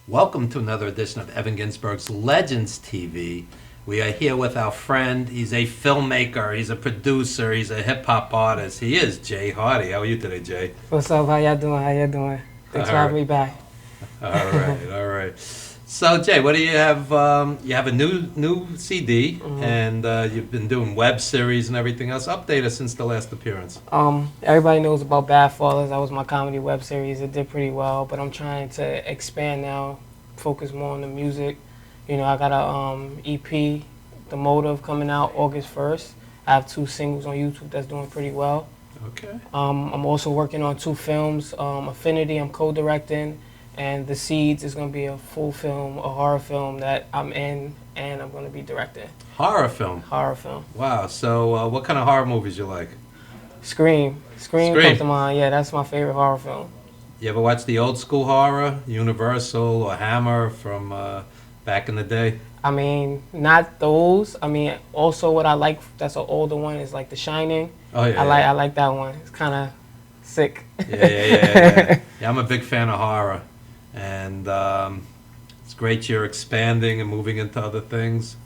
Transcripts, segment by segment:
Welcome to another edition of Evan Ginsberg's Legends TV. We are here with our friend. He's a filmmaker, he's a producer, he's a hip-hop artist. He is Jay Hardy. How are you today, Jay? What's up? How y'all doing? Thanks for having me back. All right. So, Jay, what do you have? You have a new CD, and you've been doing web series and everything else. Update us since the last appearance. Everybody knows about Bad Fallers. That was my comedy web series. It did pretty well, but I'm trying to expand now, focus more on the music. You know, I got a EP, The Motive, coming out August 1st. I have 2 singles on YouTube that's doing pretty well. Okay. I'm also working on 2 films. Affinity, I'm co-directing. And The Seeds is going to be a full film, a horror film that I'm in, and I'm going to be directing. Horror film? Horror film. Wow. So what kind of horror movies you like? Scream comes to mind. Yeah, that's my favorite horror film. You ever watch the old school horror, Universal or Hammer from back in the day? I mean, not those. I mean, also what I like, that's an older one, is like The Shining. Oh, yeah. I like that one. It's kind of sick. Yeah. I'm a big fan of horror. And it's great you're expanding and moving into other things.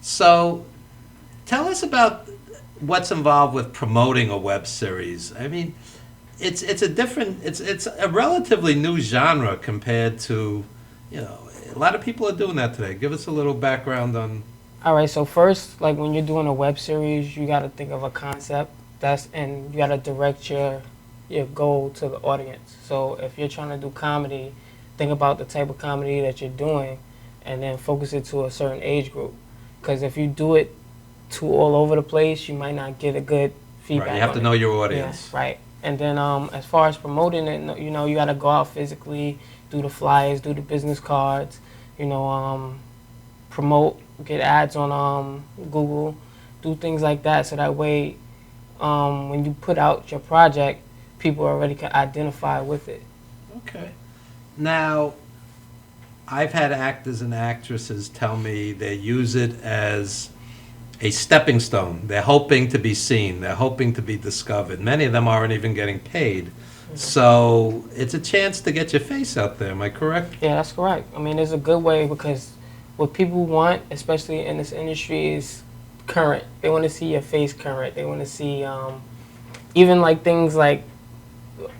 So tell us about what's involved with promoting a web series. I mean, it's a relatively new genre compared to, a lot of people are doing that today. Give us a little background on. All right, so first, like when you're doing a web series, you got to think of a concept and you got to direct your goal to the audience. So if you're trying to do comedy, think about the type of comedy that you're doing and then focus it to a certain age group. Because if you do it too all over the place, you might not get a good feedback. Right, you have to know your audience. Yeah, right. And then as far as promoting it, you got to go out physically, do the flyers, do the business cards, promote, get ads on Google, do things like that. So that way, when you put out your project, people already can identify with it. Okay. Now, I've had actors and actresses tell me they use it as a stepping stone. They're hoping to be seen. They're hoping to be discovered. Many of them aren't even getting paid. So it's a chance to get your face out there. Am I correct? Yeah, that's correct. I mean, it's a good way because what people want, especially in this industry, is current. They want to see your face current. They want to see even like things like,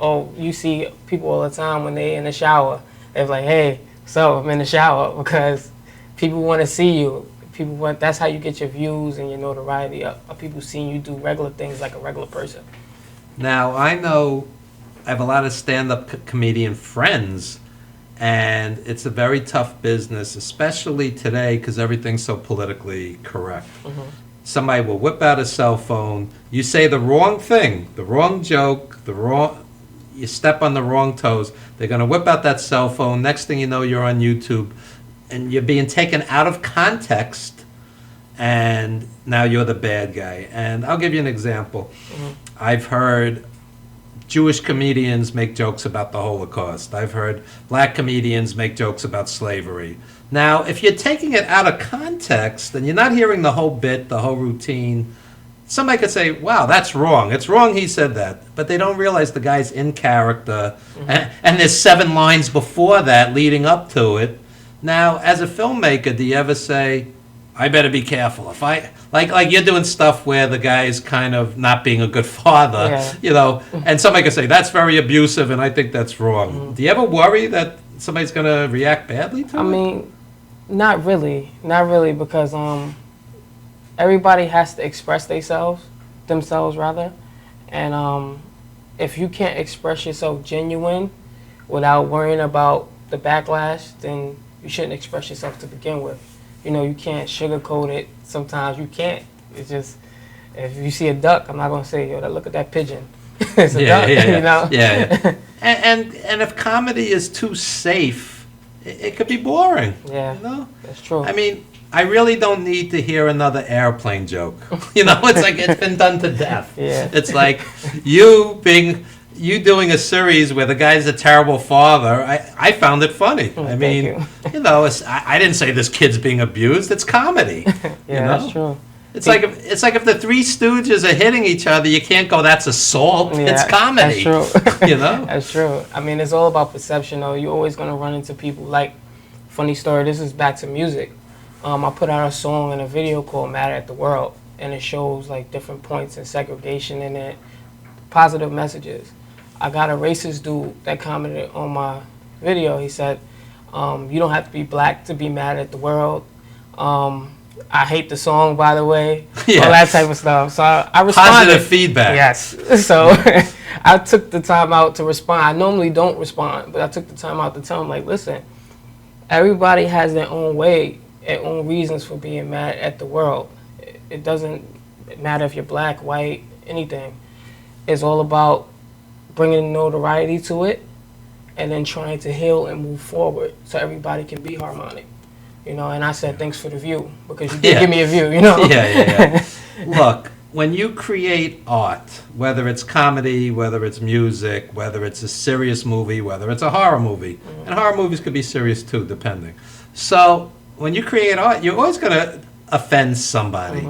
you see people all the time when they're in the shower. They're like, hey, so I'm in the shower, because people want to see you. That's how you get your views and your notoriety up. People seeing you do regular things like a regular person. Now, I know I have a lot of stand-up comedian friends, and it's a very tough business, especially today because everything's so politically correct. Somebody will whip out a cell phone. You say the wrong thing, the wrong joke, you step on the wrong toes. They're going to whip out that cell phone. Next thing you know, you're on YouTube, and you're being taken out of context, and now you're the bad guy. And I'll give you an example. I've heard Jewish comedians make jokes about the Holocaust. I've heard black comedians make jokes about slavery. Now, if you're taking it out of context and you're not hearing the whole bit, the whole routine, somebody could say, wow, that's wrong. It's wrong he said that. But they don't realize the guy's in character. And there's 7 lines before that leading up to it. Now, as a filmmaker, do you ever say, I better be careful? If I like you're doing stuff where the guy's kind of not being a good father, and somebody could say, that's very abusive and I think that's wrong. Do you ever worry that somebody's going to react badly to it? I mean, not really, because everybody has to express themselves, and if you can't express yourself genuine without worrying about the backlash, then you shouldn't express yourself to begin with. You can't sugarcoat it. Sometimes you can't. It's just, if you see a duck, I'm not gonna say, yo, look at that pigeon. It's a duck, Yeah. And if comedy is too safe, it could be boring. Yeah, that's true. I mean, I really don't need to hear another airplane joke. It's like it's been done to death. Yeah. It's like you doing a series where the guy's a terrible father. I found it funny. I mean, I didn't say this kid's being abused. It's comedy. That's true. It's like if the Three Stooges are hitting each other, you can't go, that's assault. Yeah, it's comedy. That's true. You know? That's true. I mean, it's all about perception, though. You're always going to run into people. Like, funny story. This is back to music. I put out a song and a video called "Mad at the World," and it shows like different points in segregation in it, positive messages. I got a racist dude that commented on my video. He said, "You don't have to be black to be mad at the world." I hate the song, by the way. Yeah. All that type of stuff. So I responded. Positive feedback. Yes. So I took the time out to respond. I normally don't respond, but I took the time out to tell him, like, listen, everybody has their own way, their own reasons for being mad at the world. It doesn't matter if you're black, white, anything. It's all about bringing notoriety to it and then trying to heal and move forward so everybody can be harmonic. You know, and I said, thanks for the view, because you did give me a view, you know? Yeah. Look, when you create art, whether it's comedy, whether it's music, whether it's a serious movie, whether it's a horror movie, and horror movies could be serious too, depending. So when you create art, you're always going to offend somebody.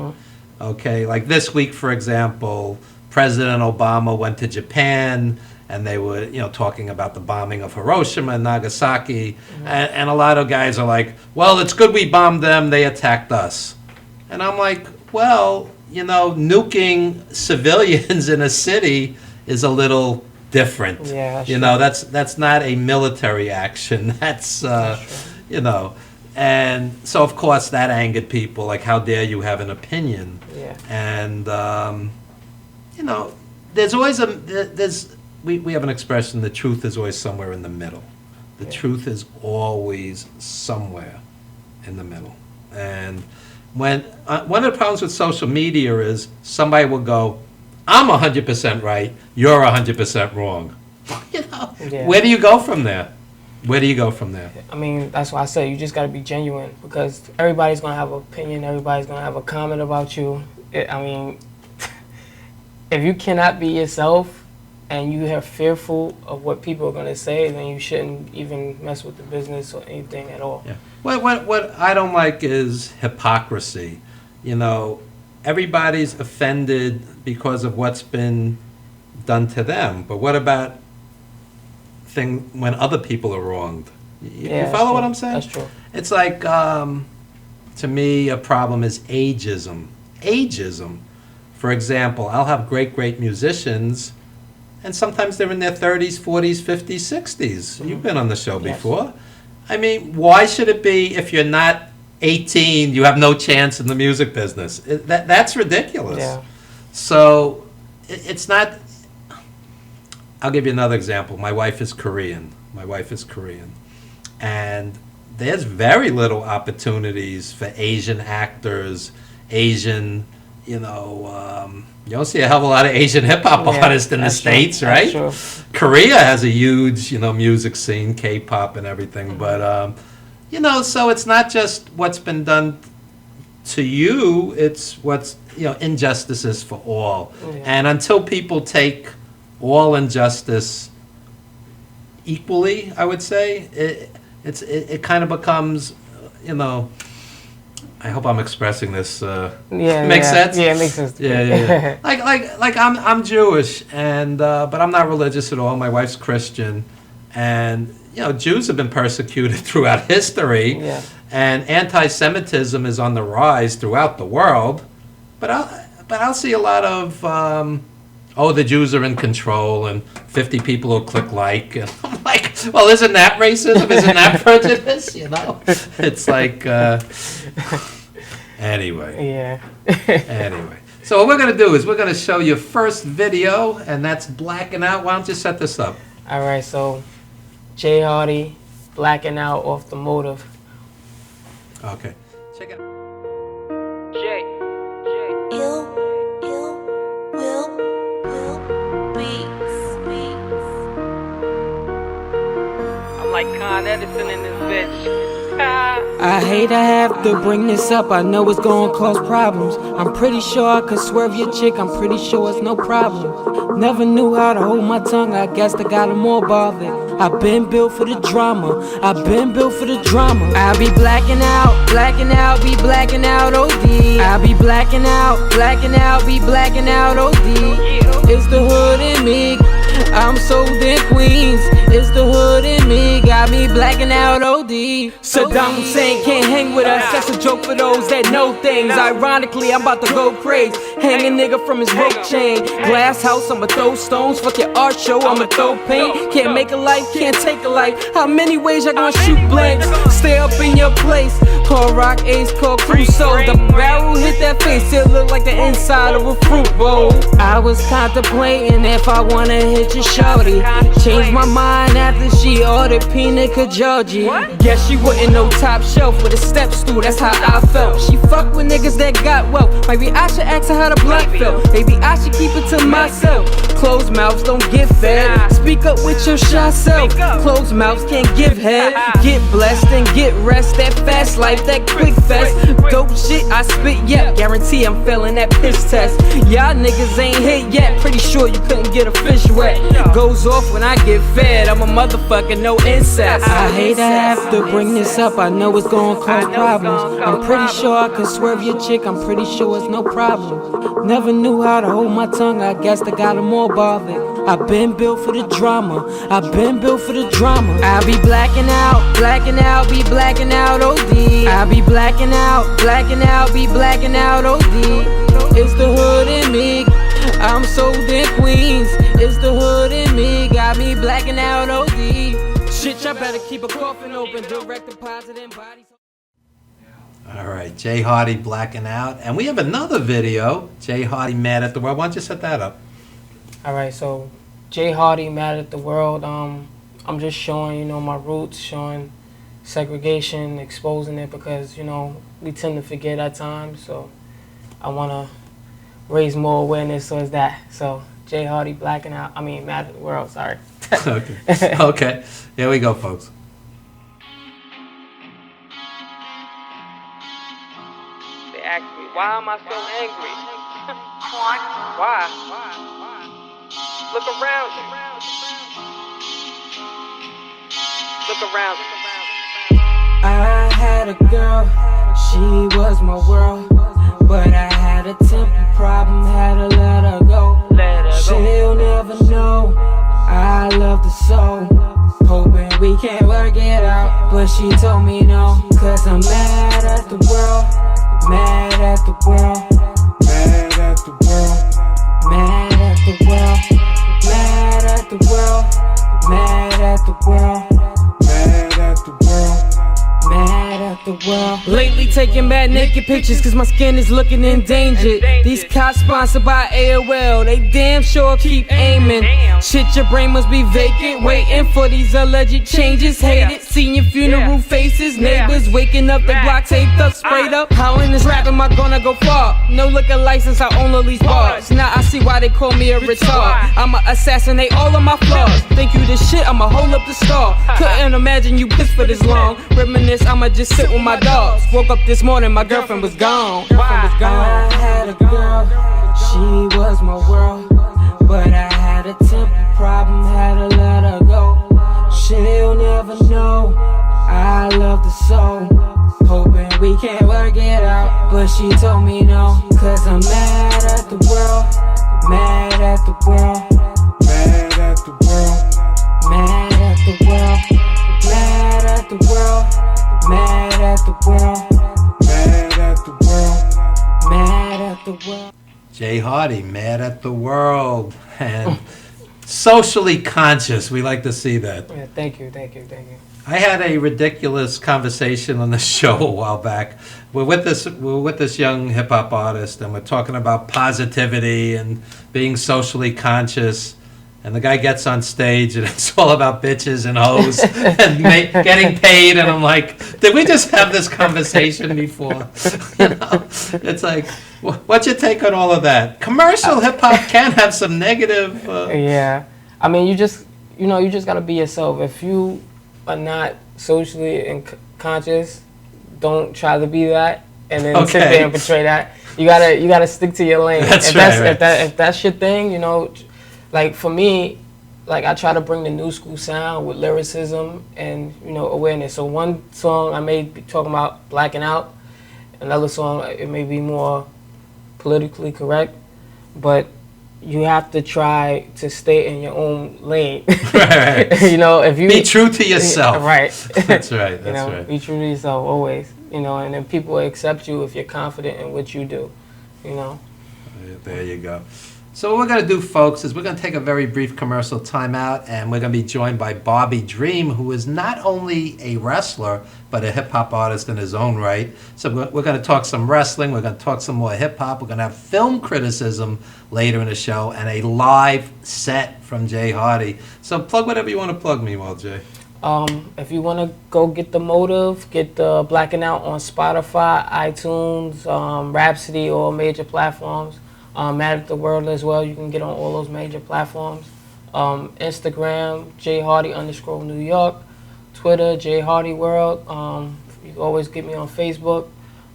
Okay, like this week, for example, President Obama went to Japan, and they were, talking about the bombing of Hiroshima and Nagasaki, and a lot of guys are like, well, it's good we bombed them, they attacked us. And I'm like, well, nuking civilians in a city is a little different. Yeah, that's not a military action. That's and so of course that angered people, like, how dare you have an opinion? Yeah. And there's always we have an expression, the truth is always somewhere in the middle. The truth is always somewhere in the middle. And when one of the problems with social media is somebody will go, I'm 100% right, you're 100% wrong. Where do you go from there? I mean, that's why I say you just got to be genuine, because everybody's going to have an opinion, everybody's going to have a comment about you. If you cannot be yourself, and you are fearful of what people are going to say, then you shouldn't even mess with the business or anything at all. Yeah. What I don't like is hypocrisy. Everybody's offended because of what's been done to them. But what about when other people are wronged? You follow what I'm saying? That's true. It's like, to me, a problem is ageism. Ageism. For example, I'll have great musicians, and sometimes they're in their 30s, 40s, 50s, 60s. You've been on the show before. I mean, why should it be if you're not 18, you have no chance in the music business? That's ridiculous. Yeah. So it's not... I'll give you another example. My wife is Korean. And there's very little opportunities for Asian actors, Asian... you don't see a hell of a lot of Asian hip-hop artists in the States, right? That's true. Korea has a huge, music scene, K-pop and everything. But, so it's not just what's been done to you, it's what's, injustices for all. Yeah. And until people take all injustice equally, I would say, it kind of becomes, I hope I'm expressing this. Makes sense? Yeah, it makes sense. Yeah. like I'm Jewish, and but I'm not religious at all. My wife's Christian, and Jews have been persecuted throughout history, and anti-Semitism is on the rise throughout the world. But I'll see a lot of the Jews are in control, and 50 people will click like, and I'm like, well, isn't that racism? Isn't that prejudice? It's like, anyway. Yeah. Anyway. So what we're going to do is we're going to show you first video, and that's Blacking Out. Why don't you set this up? All right, so Jay Hardy, Blacking Out off the Motive. Okay. Check it out. Like Con Edison in this bitch. I hate I have to bring this up, I know it's gonna cause problems. I'm pretty sure I could swerve your chick, I'm pretty sure it's no problem. Never knew how to hold my tongue, I guess I got them more bothered. I've been built for the drama, I've been built for the drama. I be blacking out, be blacking out OD. I be blacking out, be blacking out OD. It's the hood in me. I'm sold in Queens. It's the hood in me, got me blacking out OD. Saddam Hussein can't hang with us, that's a joke for those that know things. Ironically, I'm about to go crazy. Hang a nigga from his rope chain. Glass house, I'ma throw stones. Fuck your art show, I'ma throw paint. Can't make a life, can't take a life. How many ways y'all gonna shoot blanks? Stay up in your place. Call Rock Ace, call Crusoe. The barrel hit that face, still look like the inside of a fruit bowl. I was contemplating if I wanna hit your shorty. Changed my mind after she ordered pina Georgie. Guess she wouldn't know top shelf with a step stool, that's how I felt. She fuck with niggas that got wealth. Maybe I should ask her how the block felt. Maybe I should keep it to myself. Closed mouths don't get fed. Speak up with your shy self. Closed mouths can't give head. Get blessed and get rest. That fast life, that quick fest. Dope shit I spit, yeah. Guarantee I'm failing that piss test. Y'all niggas ain't hit yet. Pretty sure you couldn't get a fish wet. Goes off when I get fed. I'm a motherfucker, no incest. I hate to have to bring this up. I know it's gonna cause problems. I'm pretty sure I could swerve your chick. I'm pretty sure it's no problem. Never knew how to hold my tongue. I guess I got 'em more bothered. I've been built for the drama. I've been built for the drama. I be blacking out, be blacking out OD. I be blacking out, be blacking out OD. It's the hood in me. I'm sold in Queens. It's the hood in me. Got me blacking out OD. Shit, y'all better keep a coffin open. Direct deposit in bodies. All right, Jay Hardy blacking out. And we have another video, Jay Hardy mad at the world. Why don't you set that up? All right, so Jay Hardy mad at the world. I'm just showing, my roots, showing segregation, exposing it because, we tend to forget at times. So I want to raise more awareness towards that. So Jay Hardy blacking out. Mad at the world, sorry. Okay. Okay. Here we go, folks. They ask me, why am I so angry? Why? Look around you. Look around you. I had a girl, she was my world, but I had a temper problem, had to let her go. She'll never know I love the soul, hoping we can work it out, but she told me no, cause I'm mad at the world, mad at the world, mad at the world, mad at the world, mad at the world, mad at the world, mad at the world, mad at the world. Lately taking mad naked pictures cause my skin is looking endangered. These cops sponsored by AOL, they damn sure keep aiming. Shit, your brain must be vacant, waiting for these alleged changes. Hate it, seeing your funeral faces. Neighbors waking up, the block taped up, sprayed up. How in this rap am I gonna go far? No liquor license, I own all these bars. Now I see why they call me a retard. I'ma assassinate all of my flaws. Think you this shit, I'ma hold up the star. Couldn't imagine you pissed for this long. Reminisce, I'ma just sit with my dogs. Woke up this morning, my girlfriend was gone. I had a girl, she was my world, but I had a temper problem, had to let her go. She'll never know I love the soul, hoping we can work it out, but she told me no, cause I'm mad at the world, mad at the world, mad at the world, mad at the world, mad at the world, mad at the world, mad at the world, mad at the world. Jay Hardy, mad at the world. And socially conscious. We like to see that. Yeah, thank you. I had a ridiculous conversation on the show a while back. We're with this young hip hop artist, and we're talking about positivity and being socially conscious. And the guy gets on stage, and it's all about bitches and hoes and getting paid. And I'm like, did we just have this conversation before? It's like, what's your take on all of that? Commercial hip hop can have some negative. Yeah, you just gotta be yourself. If you are not socially conscious, don't try to be that, and then sit there and portray that. You gotta stick to your lane. That's if right. If that's your thing, like for me, like I try to bring the new school sound with lyricism and awareness. So one song I may be talking about blacking out, another song it may be more politically correct, but you have to try to stay in your own lane. Right. If you Be true to yourself. right. That's right. That's right. Be true to yourself always. And then people will accept you if you're confident in what you do. There you go. So what we're going to do, folks, is we're going to take a very brief commercial timeout, and we're going to be joined by Bobby Dream, who is not only a wrestler, but a hip-hop artist in his own right. So we're going to talk some wrestling, we're going to talk some more hip-hop, we're going to have film criticism later in the show, and a live set from Jay Hardy. So plug whatever you want to plug, meanwhile, Jay. If you want to go get the Motive, get the Blacking Out on Spotify, iTunes, Rhapsody, or major platforms. Mad at the World as well. You can get on all those major platforms. Instagram, jhardy_New York. Twitter, jhardyworld. You can always get me on Facebook.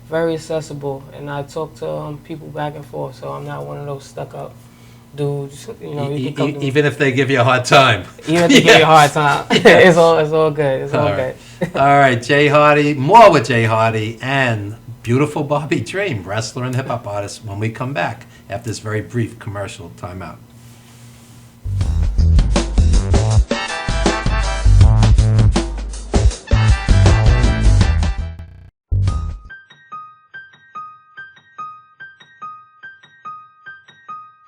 Very accessible. And I talk to people back and forth, so I'm not one of those stuck-up dudes. You can come to me. Even if they give you a hard time. Even if they give you a hard time. It's all good. It's all good. All right, Jay Hardy. More with Jay Hardy and beautiful Bobby Dream, wrestler and hip-hop artist, when we come back after this very brief commercial timeout.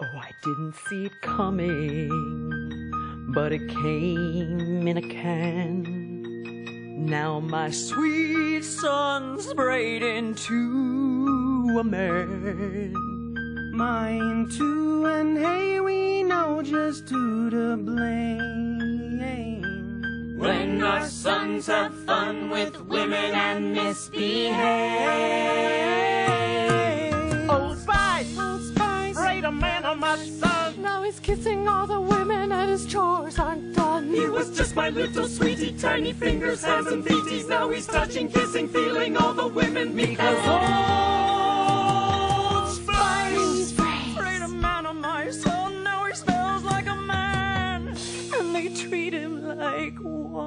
Oh, I didn't see it coming, but it came in a can. Now my sweet son's sprayed into a man. Mine too, and hey, we know just who to blame. When our sons have fun with women and misbehave. Old Spice, sprayed a man on my son. Now he's kissing all the women and his chores aren't done. He was just my little sweetie, tiny fingers, hands and feeties. Now he's touching, kissing, feeling all the women because Old Spice sprayed a man on my son. Now he smells like a man, and they treat him like one.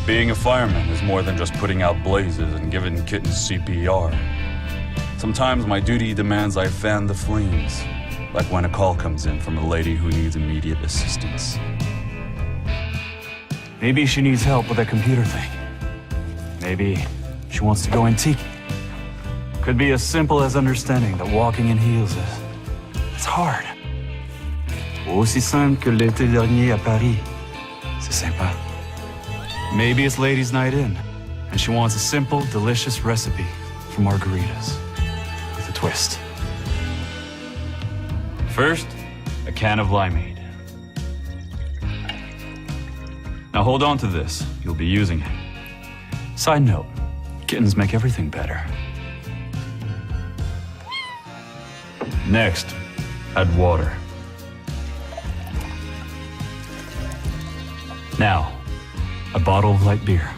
Being a fireman is more than just putting out blazes and giving kittens CPR. Sometimes my duty demands I fan the flames, like when a call comes in from a lady who needs immediate assistance. Maybe she needs help with a computer thing. Maybe she wants to go antique. Could be as simple as understanding that walking in heels it's hard. Aussi simple que l'été dernier à Paris. C'est sympa. Maybe it's ladies' night in, and she wants a simple, delicious recipe for margaritas with a twist. First, a can of limeade. Now hold on to this, you'll be using it. Side note, kittens make everything better. Next, add water. Now, a bottle of light beer.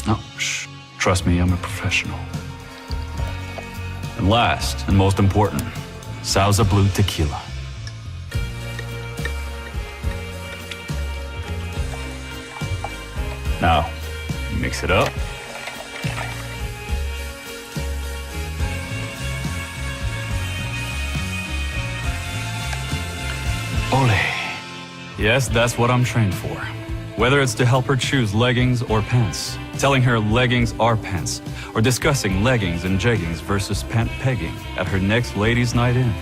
No, shh. Trust me, I'm a professional. And last, and most important, Sauza Blue Tequila. Now, mix it up. Ole. Yes, that's what I'm trained for. Whether it's to help her choose leggings or pants, telling her leggings are pants, or discussing leggings and jeggings versus pant pegging at her next ladies' night in,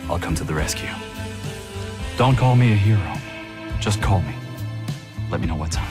I'll come to the rescue. Don't call me a hero. Just call me. Let me know what time.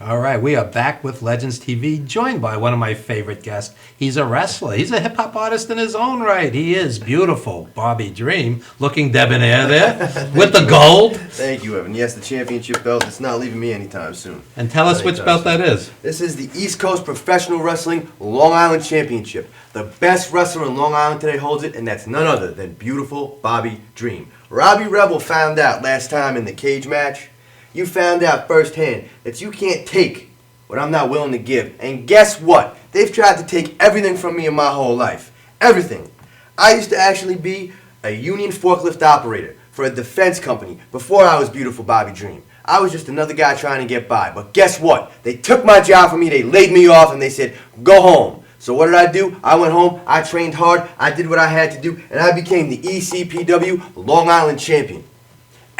All right, we are back with Legends TV, joined by one of my favorite guests. He's a wrestler. He's a hip-hop artist in his own right. He is beautiful. Bobby Dream, looking debonair there, with the gold. Thank you, Evan. Yes, the championship belt. It's not leaving me anytime soon. And tell us which belt that is. This is the East Coast Professional Wrestling Long Island Championship. The best wrestler in Long Island today holds it, and that's none other than beautiful Bobby Dream. Robbie Rebel found out last time in the cage match. You found out firsthand that you can't take what I'm not willing to give. And guess what? They've tried to take everything from me in my whole life. Everything. I used to actually be a union forklift operator for a defense company before I was beautiful Bobby Dream. I was just another guy trying to get by. But guess what? They took my job from me, they laid me off, and they said, go home. So what did I do? I went home, I trained hard, I did what I had to do, and I became the ECPW Long Island Champion.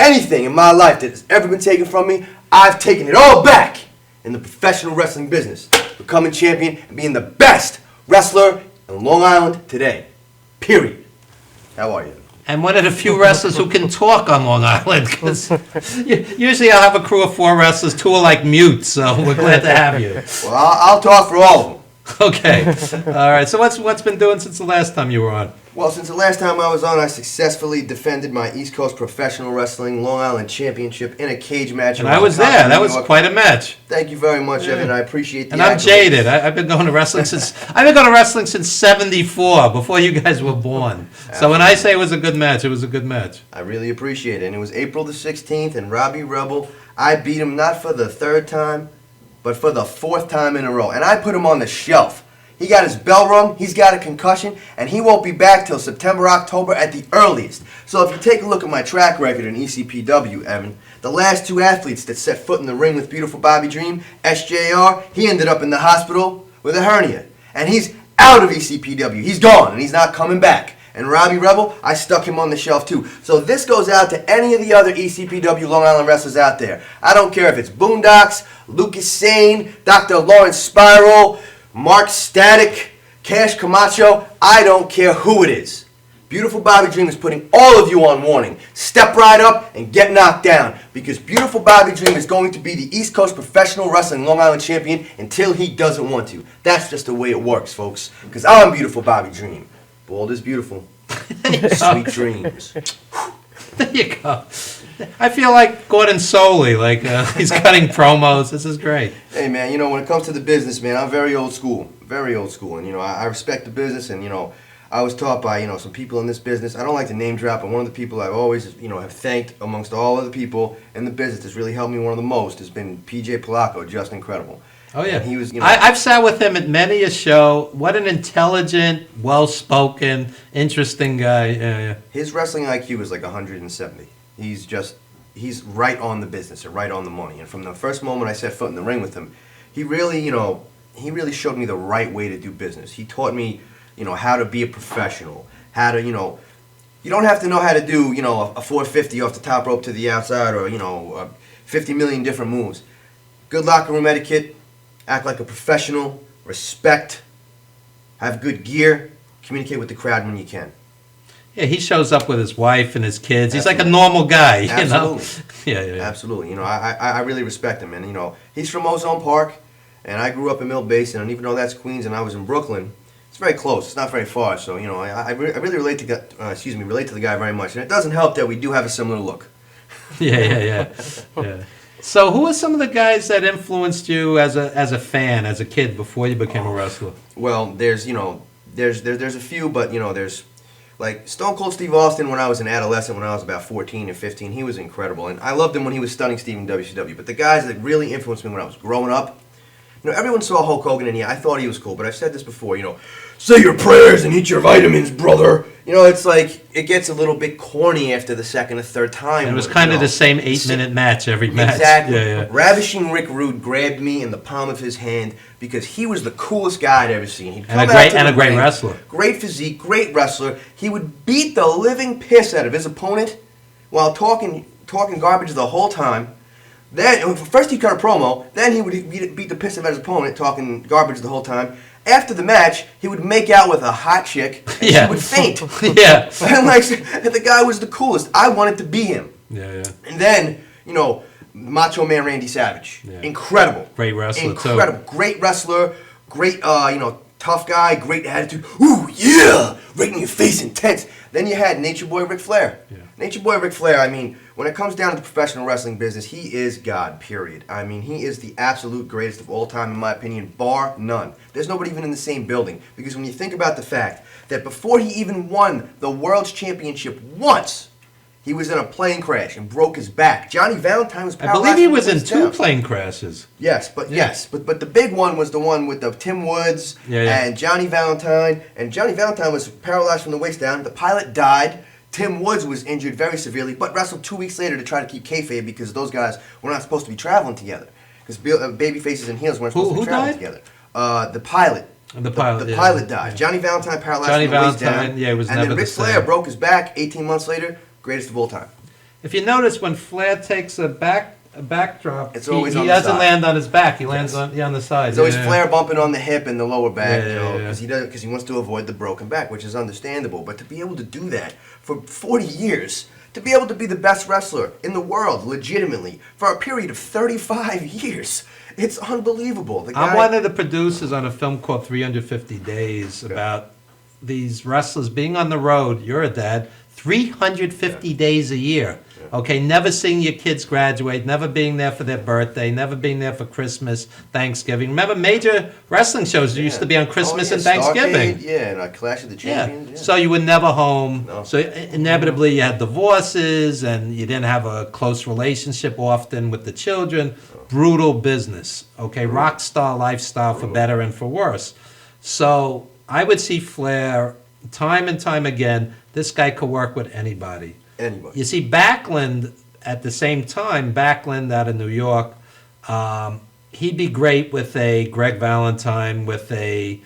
Anything in my life that has ever been taken from me, I've taken it all back in the professional wrestling business. Becoming champion and being the best wrestler in Long Island today. Period. How are you? And one of the few wrestlers who can talk on Long Island, because usually I'll have a crew of 4 wrestlers, 2 are like mutes, so we're glad to have you. Well, I'll talk for all of them. Okay. All right. So what's been doing since the last time you were on? Well, since the last time I was on, I successfully defended my East Coast Professional Wrestling Long Island Championship in a cage match. And I was there. That was quite a match. Thank you very much, Evan. I appreciate the And I'm accolades. jaded. I've been going to wrestling since '74, before you guys were born. So when I say it was a good match, it was a good match. I really appreciate it. And it was April the 16th, and Robbie Rebel, I beat him not for the 3rd time, but for the 4th time in a row. And I put him on the shelf. He got his bell rung, he's got a concussion, and he won't be back till September, October at the earliest. So if you take a look at my track record in ECPW, Evan, the last 2 athletes that set foot in the ring with beautiful Bobby Dream, SJR, he ended up in the hospital with a hernia. And he's out of ECPW. He's gone, and he's not coming back. And Robbie Rebel, I stuck him on the shelf too. So this goes out to any of the other ECPW Long Island wrestlers out there. I don't care if it's Boondocks, Lucas Sane, Dr. Lawrence Spiral, Mark Static, Cash Camacho, I don't care who it is. Beautiful Bobby Dream is putting all of you on warning. Step right up and get knocked down, because beautiful Bobby Dream is going to be the East Coast Professional Wrestling Long Island Champion until he doesn't want to. That's just the way it works, folks, because I'm beautiful Bobby Dream. Bold is beautiful. Sweet dreams. There you go. I feel like Gordon Soley, like he's cutting promos. This is great. Hey, man, you know, when it comes to the business, man, I'm very old school. Very old school. And, you know, I respect the business, and, you know, I was taught by, you know, some people in this business. I don't like to name drop, but one of the people I've always, you know, have thanked amongst all of the people in the business that's really helped me one of the most has been PJ Polacco, just incredible. Oh, yeah. And he was, you know, I've sat with him at many a show. What an intelligent, well-spoken, interesting guy. Yeah. his wrestling IQ is like 170. He's right on the business and right on the money. And from the first moment I set foot in the ring with him, he really showed me the right way to do business. He taught me, you know, how to be a professional, how to, you know, you don't have to know how to do, you know, a 450 off the top rope to the outside, or, you know, 50 million different moves. Good locker room etiquette, act like a professional, respect, have good gear, communicate with the crowd when you can. Yeah, he shows up with his wife and his kids. He's like a normal guy, you know? Absolutely. Yeah. Absolutely. You know, I really respect him. And, you know, he's from Ozone Park, and I grew up in Mill Basin, and even though that's Queens and I was in Brooklyn, it's very close. It's not very far. So, you know, I really relate to the guy very much. And it doesn't help that we do have a similar look. Yeah. So who are some of the guys that influenced you as a fan, as a kid, before you became a wrestler? Well, there's a few, but, you know, there's like Stone Cold Steve Austin when I was an adolescent, when I was about 14 or 15. He was incredible. And I loved him when he was stunning Steve in WCW. But the guys that really influenced me when I was growing up, You know, everyone saw Hulk Hogan, and yeah, I thought he was cool, but I've said this before, you know, say your prayers and eat your vitamins, brother. You know, it's like, it gets a little bit corny after the second or third time. And it was you kind of know. the same 8-minute match every match. Exactly. Yeah, yeah. Ravishing Rick Rude grabbed me in the palm of his hand because he was the coolest guy I'd ever seen. He'd And a come great- out to and the a great ring, wrestler. Great physique, great wrestler. He would beat the living piss out of his opponent while talking garbage the whole time. Then first he cut a promo, then he would beat the piss out of his opponent, talking garbage the whole time. After the match, he would make out with a hot chick, and Yeah. she would faint. Yeah. And like, the guy was the coolest. I wanted to be him. Yeah, yeah. And then, you know, Macho Man Randy Savage. Yeah. Incredible. Great wrestler, too. Incredible. Great wrestler. Great, you know, tough guy. Great attitude. Ooh, yeah! Right in your face, intense. Then you had Nature Boy Ric Flair. Yeah. Nature Boy Ric Flair, I mean, when it comes down to the professional wrestling business, he is God, period. I mean, he is the absolute greatest of all time, in my opinion, bar none. There's nobody even in the same building. Because when you think about the fact that before he even won the World's Championship once, he was in a plane crash and broke his back. Johnny Valentine was I paralyzed. believe he from the was in waist 2 down. plane crashes. Yes, but the big one was the one with the Tim Woods Yeah, yeah. and Johnny Valentine. And Johnny Valentine was paralyzed from the waist down. The pilot died. Tim Woods was injured very severely, but wrestled 2 weeks later to try to keep kayfabe because those guys were not supposed to be traveling together. Because baby faces and heels weren't supposed to be Who traveling died? together. The pilot. The pilot, The yeah. pilot died. Johnny Valentine paralyzed Johnny from the waist Valentine, down. yeah, he was and never then the Ric Flair same. broke his back 18 months later. Greatest of all time. If you notice, when Flair takes a backdrop, It's always he on the doesn't side. land on his back. He lands on the side. There's always Yeah, yeah. Flair bumping on the hip and the lower back, Yeah, you know, yeah, yeah. because he wants to avoid the broken back, which is understandable. But to be able to do that for 40 years, to be able to be the best wrestler in the world, legitimately, for a period of 35 years, it's unbelievable. The guy, I'm one of the producers on a film called 350 Days about these wrestlers being on the road. You're a dad. 350 days a year. Okay, never seeing your kids graduate, never being there for their birthday, never being there for Christmas, Thanksgiving. Remember, major wrestling shows used to be on Christmas and Thanksgiving. Starcade, yeah, and Clash of the Champions. Yeah. So you were never home. No. So inevitably you had divorces and you didn't have a close relationship often with the children. Brutal business. Okay, rock star lifestyle for better and for worse. So I would see Flair time and time again. This guy could work with anybody. Anybody. You see, Backlund, at the same time, Backlund out of New York, he'd be great with a Greg Valentine, with a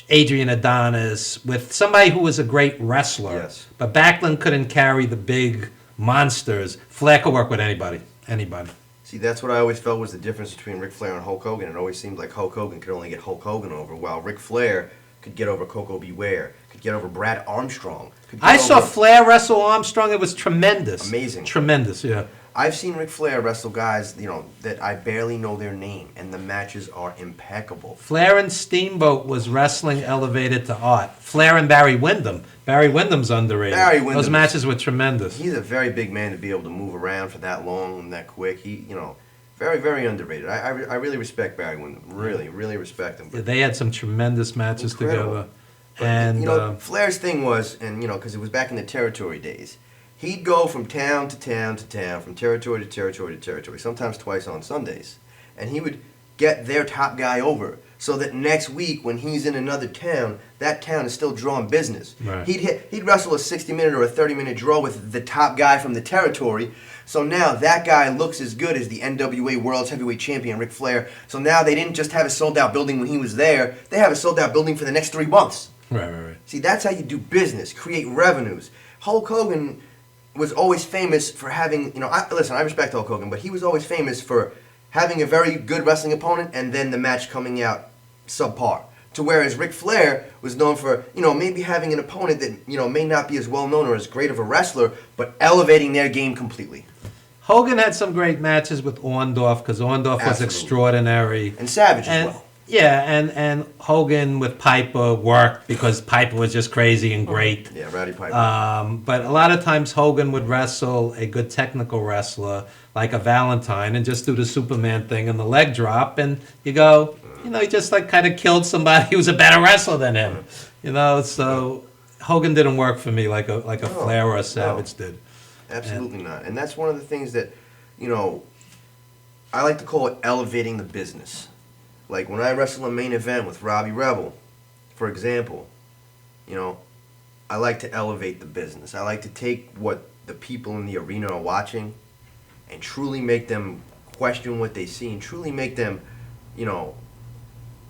Adrian Adonis, with somebody who was a great wrestler. Yes. But Backlund couldn't carry the big monsters. Flair could work with anybody. Anybody. See, that's what I always felt was the difference between Ric Flair and Hulk Hogan. It always seemed like Hulk Hogan could only get Hulk Hogan over, while Ric Flair could get over Coco Beware, could get over Brad Armstrong. Could get I saw over- Flair wrestle Armstrong. It was tremendous. Amazing. Tremendous, yeah. I've seen Ric Flair wrestle guys, you know, that I barely know their name, and the matches are impeccable. Flair and Steamboat was wrestling elevated to art. Flair and Barry Windham. Barry Windham's underrated. Barry Windham. Those matches were tremendous. He's a very big man to be able to move around for that long and that quick. He, you know, very, very underrated. I really respect Barry Windham. Really, really respect him. But They had some tremendous matches Incredible. together. But, And you know, Flair's thing was, and you know, because it was back in the territory days, he'd go from town to town to town, from territory to territory to territory, sometimes twice on Sundays, and he would get their top guy over, so that next week when he's in another town, that town is still drawing business. Right. He'd wrestle a 60-minute or a 30-minute draw with the top guy from the territory. So now that guy looks as good as the NWA World's Heavyweight Champion, Ric Flair. So now they didn't just have a sold-out building when he was there. They have a sold-out building for the next 3 months. right. See, that's how you do business, create revenues. Hulk Hogan was always famous for having, you know, I respect Hulk Hogan, but he was always famous for having a very good wrestling opponent and then the match coming out subpar. To whereas Ric Flair was known for, you know, maybe having an opponent that, you know, may not be as well known or as great of a wrestler, but elevating their game completely. Hogan had some great matches with Orndorff because Orndorff was Absolutely. extraordinary. And Savage And as well. yeah, and Hogan with Piper worked because Piper was just crazy and great. Yeah, Rowdy Piper. But a lot of times Hogan would wrestle a good technical wrestler like a Valentine and just do the Superman thing and the leg drop, and you go, you know, he just like kind of killed somebody who was a better wrestler than him, you know. So Hogan didn't work for me like a Flair or a Savage did. Absolutely not. And that's one of the things that, you know, I like to call it elevating the business. Like when I wrestle a main event with Robbie Rebel, for example, you know, I like to elevate the business. I like to take what the people in the arena are watching and truly make them question what they see and truly make them, you know,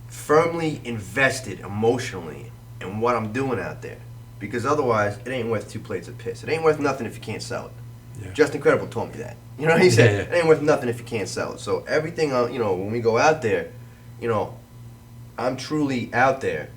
firmly invested emotionally in what I'm doing out there. Because otherwise, it ain't worth 2 plates of piss. It ain't worth nothing if you can't sell it. Yeah. Just Incredible told me that. You know what he said? Yeah, yeah. It ain't worth nothing if you can't sell it. So everything, you know, when we go out there, you know, I'm truly out there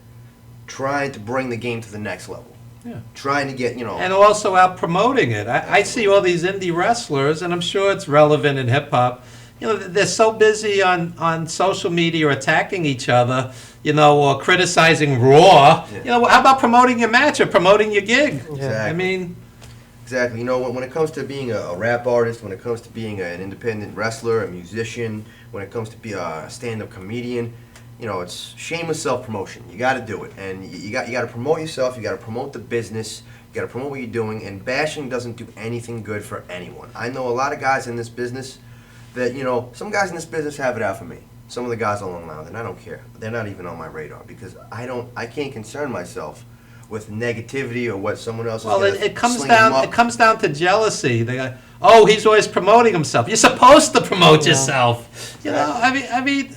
trying to bring the game to the next level. Yeah. Trying to get, you know. And also out promoting it. I see all these indie wrestlers, and I'm sure it's relevant in hip hop. You know, they're so busy on social media attacking each other, you know, or criticizing Raw. Yeah. You know, how about promoting your match or promoting your gig? Exactly. I mean, Exactly. You know, when it comes to being a rap artist, when it comes to being an independent wrestler, a musician, when it comes to be a stand-up comedian, you know, it's shameless self-promotion. You got to do it, and you got to promote yourself. You got to promote the business. You got to promote what you're doing. And bashing doesn't do anything good for anyone. I know a lot of guys in this business that, you know, some guys in this business have it out for me. Some of the guys on Long Island, and I don't care. They're not even on my radar because I can't concern myself with negativity or what someone else is well, gonna it comes sling them down up. it comes down to jealousy. They go, oh, he's always promoting himself. You're supposed to promote yourself. You know, I mean,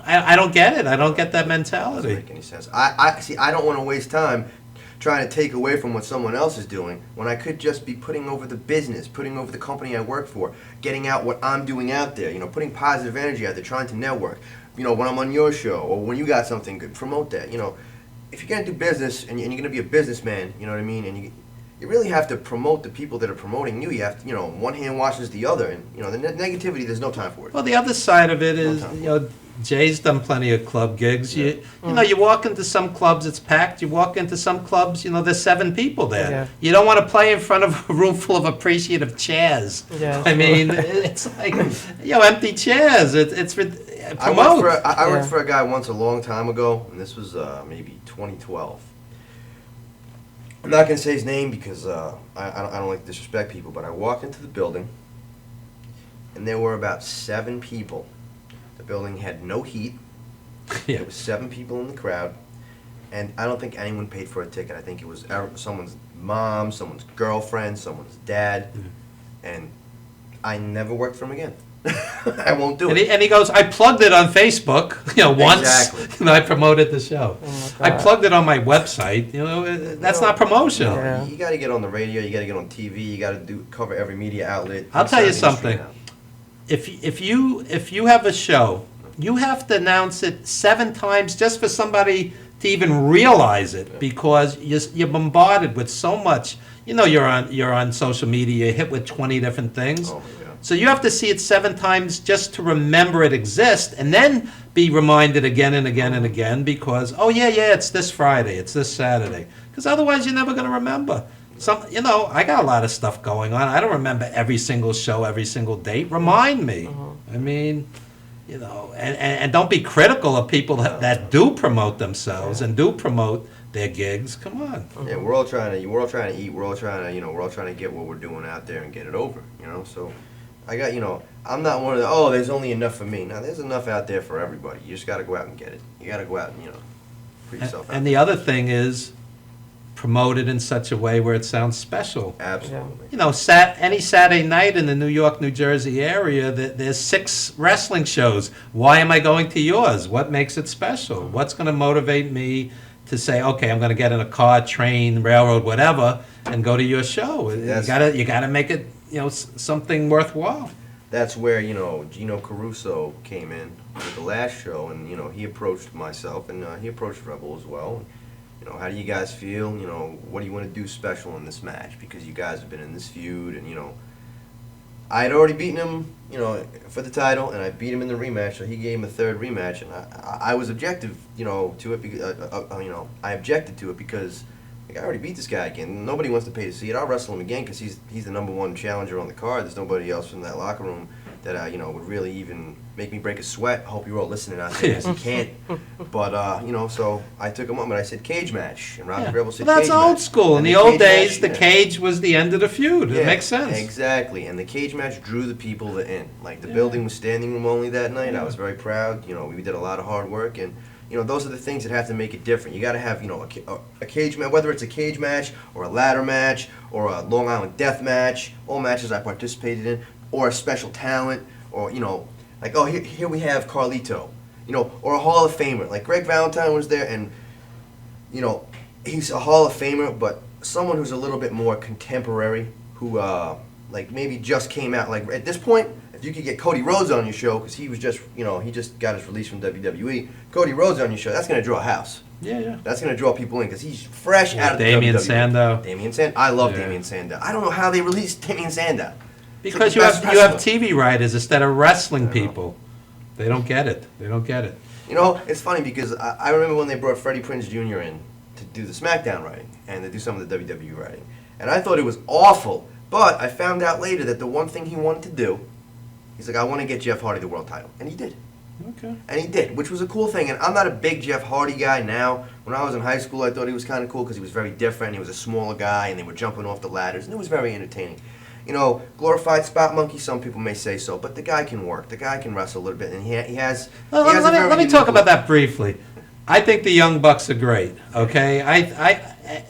I don't get it. I don't get that Doesn't mentality. make any sense. I see. I don't want to waste time trying to take away from what someone else is doing when I could just be putting over the business, putting over the company I work for, getting out what I'm doing out there. You know, putting positive energy out there, trying to network. You know, when I'm on your show or when you got something good, promote that. You know, if you're gonna do business and you're gonna be a businessman, you know what I mean, and you really have to promote the people that are promoting you. You have to, you know, one hand washes the other, and you know the negativity. There's no time for it. Well, the other side of it No is, time. you know, Jay's done plenty of club gigs. You know, you walk into some clubs, it's packed. You walk into some clubs, you know, there's 7 people there. Yeah. You don't want to play in front of a room full of appreciative chairs. Yeah, I mean, it's like, you know, empty chairs. Promote. I worked Yeah. for a guy once a long time ago, and this was maybe 2012. I'm not gonna say his name because I don't like to disrespect people, but I walked into the building, and there were about 7 people. The building had no heat. Yeah. There was 7 people in the crowd, and I don't think anyone paid for a ticket. I think it was someone's mom, someone's girlfriend, someone's dad, and I never worked for him again. I won't do it. And he goes, I plugged it on Facebook, you know, once. Exactly. You know, I promoted the show. Oh my I God. plugged it on my website. You know, that's not promotion. Yeah. You got to get on the radio. You got to get on TV. You got to cover every media outlet. I'll tell you inside the industry something. now. If you have a show, you have to announce it 7 times just for somebody to even realize it, because you're bombarded with so much. You know, you're on social media, you're hit with 20 different things. Oh, yeah. So you have to see it 7 times just to remember it exists, and then be reminded again and again and again because, oh yeah, it's this Friday, it's this Saturday. Because otherwise you're never going to remember. You know, I got a lot of stuff going on. I don't remember every single show, every single date. Remind me. I mean, you know, and don't be critical of people that do promote themselves and do promote their gigs. Come on. Yeah, we're all trying to eat. We're all trying to get what we're doing out there and get it over. You know, so I got, you know, I'm not one of the, oh, there's only enough for me. No, there's enough out there for everybody. You just got to go out and get it. You got to go out and, you know, put yourself out. And the other thing is, promote it in such a way where it sounds special. Absolutely. You know, any Saturday night in the New York, New Jersey area, there's 6 wrestling shows. Why am I going to yours? What makes it special? What's going to motivate me to say, okay, I'm going to get in a car, train, railroad, whatever, and go to your show? You gotta make it, you know, something worthwhile. That's where, you know, Gino Caruso came in with the last show, and, you know, he approached myself, and he approached Rebel as well. You know, how do you guys feel? You know, what do you want to do special in this match? Because you guys have been in this feud, and, you know, I had already beaten him, you know, for the title, and I beat him in the rematch, so he gave him a 3rd rematch, and I was objective, you know, to it because, you know, I objected to it because Like, I already beat this guy again. Nobody wants to pay to see it. I'll wrestle him again because he's the #1 challenger on the card. There's nobody else from that locker room that would really even make me break a sweat. I hope you're all listening out there because he can't. But so I took him up and I said cage match, and Robbie Rebel said Well, that's cage old match. school. In And the old cage days, match, the yeah. cage was the end of the feud. It Yeah, makes sense. Exactly, and the cage match drew the people in. Like, the building was standing room only that night. I was very proud. We did a lot of hard work, and those are the things that have to make it different. You got to have a cage match, whether it's a cage match or a ladder match or a Long Island death match. All matches I participated in, or a special talent, or like, oh, here we have Carlito, or a Hall of Famer. Like, Greg Valentine was there, and he's a Hall of Famer, but someone who's a little bit more contemporary, who like maybe just came out. Like, at this point, if you could get Cody Rhodes on your show, because he was just he just got his release from WWE. Cody Rhodes on your show, that's gonna draw a house. Yeah. That's gonna draw people in because he's fresh out of the Damian WWE. Sandow. Damian Sandow. I love Yeah. Damian Sandow. I don't know how they released Damian Sandow. It's Because like the you have best wrestler. TV writers instead of wrestling people. They don't get it. It's funny because I remember when they brought Freddie Prinze Jr. in to do the SmackDown writing and to do some of the WWE writing. And I thought it was awful, but I found out later that the one thing he wanted to do, he's like, I want to get Jeff Hardy the world title. And he did. Okay. And he did, which was a cool thing. And I'm not a big Jeff Hardy guy now. When I was in high school, I thought he was kind of cool because he was very different. He was a smaller guy, and they were jumping off the ladders, and it was very entertaining. Glorified spot monkey, some people may say so, but the guy can work. The guy can wrestle a little bit, and he has. Well, he has a very let me unique talk about look. that briefly. I think the Young Bucks are great. Okay,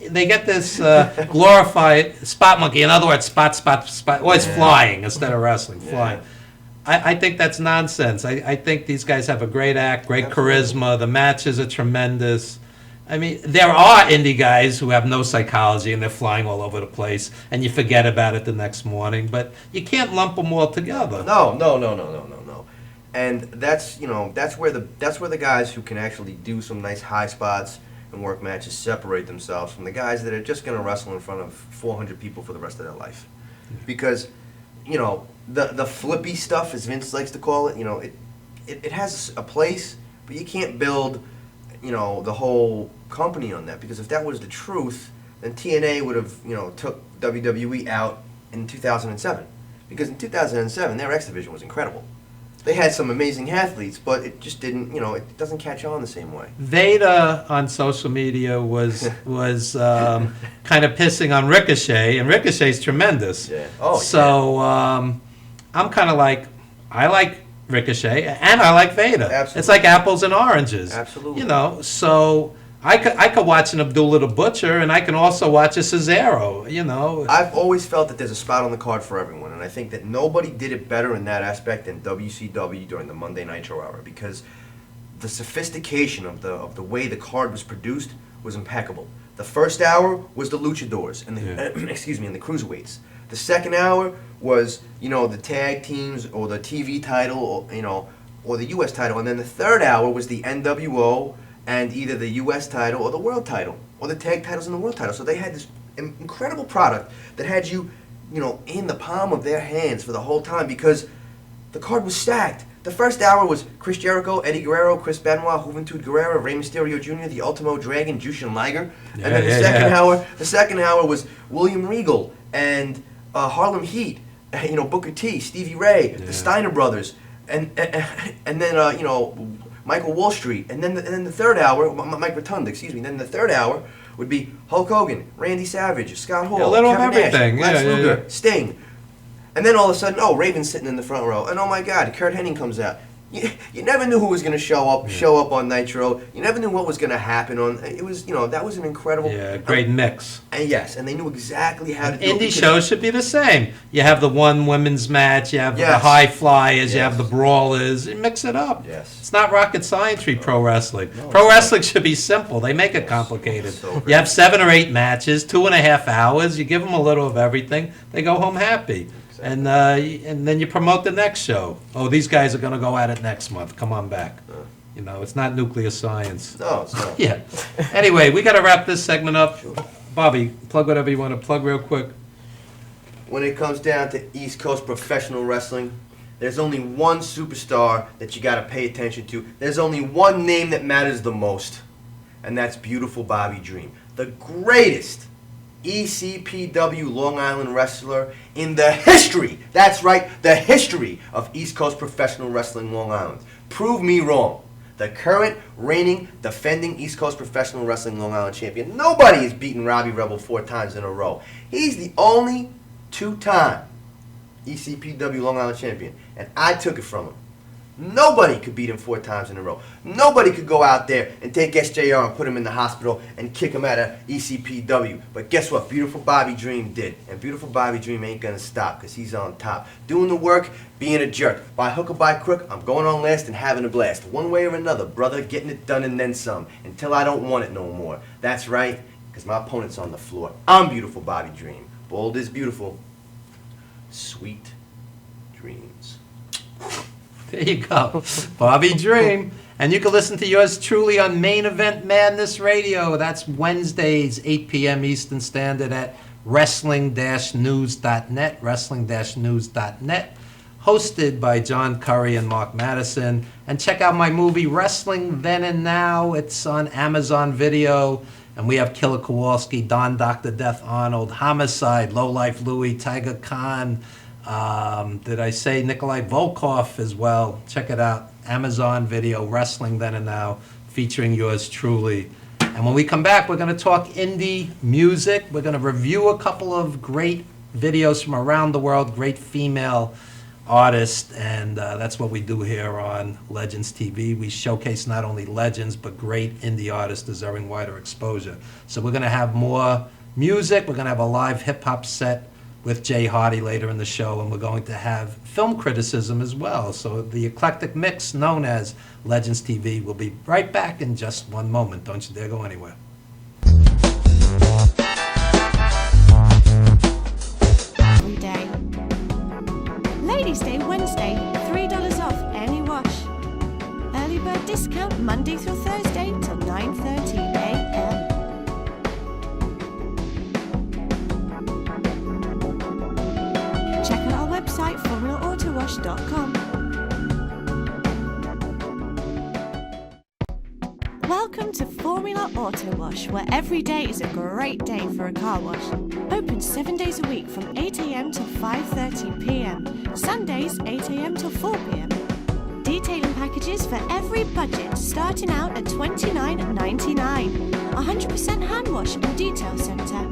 they get this glorified spot monkey. In other words, spot. Well, it's flying instead of wrestling. Flying. I think that's nonsense. I think these guys have a great act, great charisma. The matches are tremendous. I mean, there are indie guys who have no psychology and they're flying all over the place, and you forget about it the next morning. But you can't lump them all together. No. And that's where the guys who can actually do some nice high spots and work matches separate themselves from the guys that are just going to wrestle in front of 400 people for the rest of their life. Because the flippy stuff, as Vince likes to call it, it has a place, but you can't build the whole company on that, because if that was the truth, then TNA would have took WWE out in 2007, because in 2007 their X division was incredible. They had some amazing athletes, but it just didn't, it doesn't catch on the same way. Veda on social media was kind of pissing on Ricochet, and Ricochet's tremendous. Yeah. Oh, so I'm kind of like, I like Ricochet and I like Veda. Absolutely. It's like apples and oranges. Absolutely. So I could watch an Abdullah the Butcher, and I can also watch a Cesaro. I've always felt that there's a spot on the card for everyone, and I think that nobody did it better in that aspect than WCW during the Monday Nitro era, because the sophistication of the way the card was produced was impeccable. The first hour was the luchadors and the and the cruiserweights. The second hour was the tag teams or the TV title or the U.S. title, and then the third hour was the NWO and either the U.S. title or the world title, or the tag titles and the world title. So they had this incredible product that had you, in the palm of their hands for the whole time, because the card was stacked. The first hour was Chris Jericho, Eddie Guerrero, Chris Benoit, Juventud Guerrera, Rey Mysterio Jr., the Ultimo Dragon, Jushin Liger. And then the second hour was William Regal and Harlem Heat, Booker T, Stevie Ray, the Steiner brothers, and then Michael Wall Street, and then the third hour, Mike Rotunda, excuse me. Then the third hour would be Hulk Hogan, Randy Savage, Scott Hall, a little Kevin of everything. Nash, Lex Yeah. Luger, Sting, and then all of a sudden, Raven's sitting in the front row, and oh my God, Kurt Hennig comes out. You never knew who was going to show up on Nitro. You never knew what was going to happen on. It was that was an incredible. Yeah, great mix. And yes, and they knew exactly how to do it. Indie because- shows should be the same. You have the one women's match, you have the Yes. high flyers, you Yes. have the brawlers. You mix it up. Yes. It's not rocket science, pro wrestling. Pro wrestling should be simple. They make it complicated. So You great. have 7 or 8 matches, 2.5 hours. You give them a little of everything. They go home happy. And then you promote the next show. Oh, these guys are going to go at it next month. Come on back. It's not nuclear science. No, it's not. Yeah. Anyway, we got to wrap this segment up. Bobby, plug whatever you want to plug real quick. When it comes down to East Coast professional wrestling, there's only one superstar that you got to pay attention to. There's only one name that matters the most, and that's beautiful Bobby Dream. the greatest ECPW Long Island wrestler in the history, that's right, the history of East Coast Professional Wrestling Long Island. Prove me wrong. The current reigning, defending East Coast Professional Wrestling Long Island champion. Nobody has beaten Robbie Rebel 4 times in a row. He's the only 2-time ECPW Long Island champion, and I took it from him. Nobody could beat him 4 times in a row. Nobody could go out there and take SJR and put him in the hospital and kick him out of ECPW. But guess what? Beautiful Bobby Dream did. And Beautiful Bobby Dream ain't gonna stop because he's on top. Doing the work, being a jerk. By hook or by crook, I'm going on last and having a blast. One way or another, brother, getting it done and then some. Until I don't want it no more. That's right, because my opponent's on the floor. I'm Beautiful Bobby Dream. Bold is beautiful. Sweet dreams. There you go. Bobby Dream. And you can listen to yours truly on Main Event Madness Radio. That's Wednesdays, 8 p.m. Eastern Standard at wrestling-news.net, wrestling-news.net, hosted by John Curry and Mark Madison. And check out my movie, Wrestling Then and Now. It's on Amazon Video. And we have Killer Kowalski, Don Dr. Death Arnold, Homicide, Lowlife Louie, Tiger Khan. Did I say Nikolai Volkov as well? Check it out. Amazon Video, Wrestling Then and Now, featuring yours truly. And when we come back, we're going to talk indie music. We're going to review a couple of great videos from around the world, great female artists, and that's what we do here on Legends TV. We showcase not only legends, but great indie artists deserving wider exposure. So we're going to have more music. We're going to have a live hip-hop set with Jay Hardy later in the show, and we're going to have film criticism as well. So the eclectic mix known as Legends TV will be right back in just one moment. Don't you dare go anywhere. Every day. Ladies' Day Wednesday, $3 off any wash. Early bird discount Monday through Thursday till 9:30 a.m. Check out our website, formulaautowash.com. Welcome to Formula Auto Wash, where every day is a great day for a car wash. Open 7 days a week from 8 a.m. till 5:30 p.m. Sundays 8 a.m. till 4 p.m. Detailing packages for every budget, starting out at $29.99. 100% hand wash and detail centre.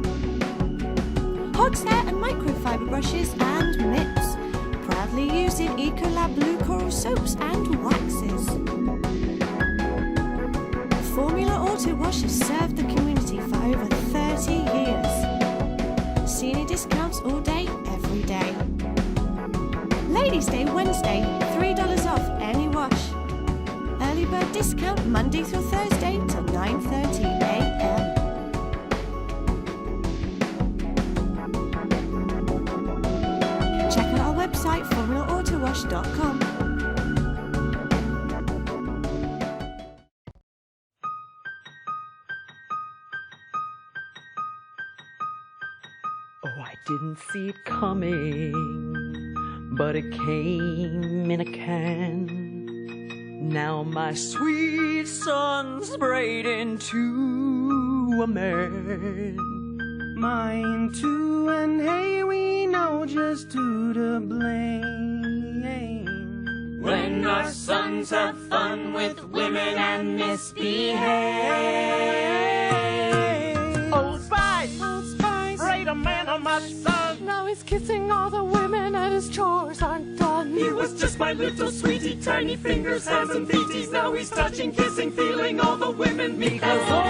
Hogshair and microfiber brushes and mitts. Proudly using Ecolab Blue Coral soaps and waxes. Formula Auto Wash has served the community for over 30 years. Senior discounts all day, every day. Ladies' Day Wednesday, $3 off any wash. Early bird discount Monday through Thursday till 9:30 a.m. Check out our website, formulaautowash.com. Oh, I didn't see it coming, but it came in a can. Now my sweet son's sprayed into a man. Mine too, and hey, we know just who to blame. When our sons have fun with women and misbehave. Old Spice, sprayed a man on my son. Now he's kissing all the women and his chores aren't done. He was just my little sweetie, tiny fingers, hands and feeties. Now he's touching, kissing, feeling all the women because Old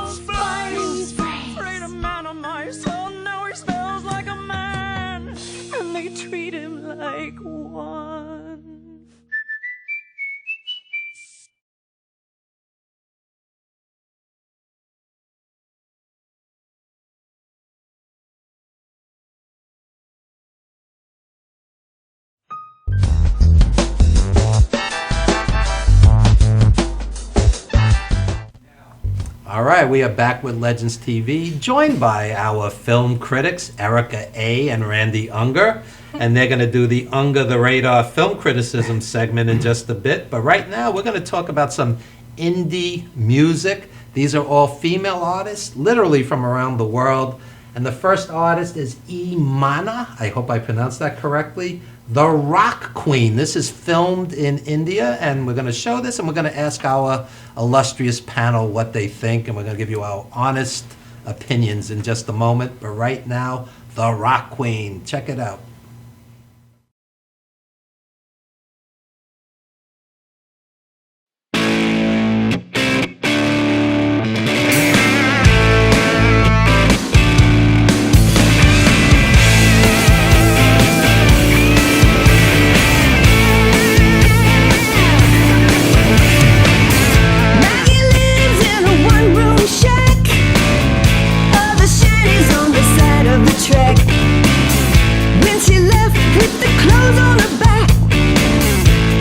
Spice Sprayed a man on my son. Now he smells like a man, and they treat him like one. All right, we are back with Legends TV, joined by our film critics, Erica A. and Randy Unger. And they're going to do the Unger the Radar film criticism segment in just a bit. But right now, we're going to talk about some indie music. These are all female artists, literally from around the world. And the first artist is Imana, I hope I pronounced that correctly, the Rock Queen. This is filmed in India, and we're going to show this, and we're going to ask our illustrious panel what they think, and we're going to give you our honest opinions in just a moment. But right now, the Rock Queen. Check it out. Maggie lives in a one-room shack. All the shit is on the side of the track. When she left, put the clothes on her back.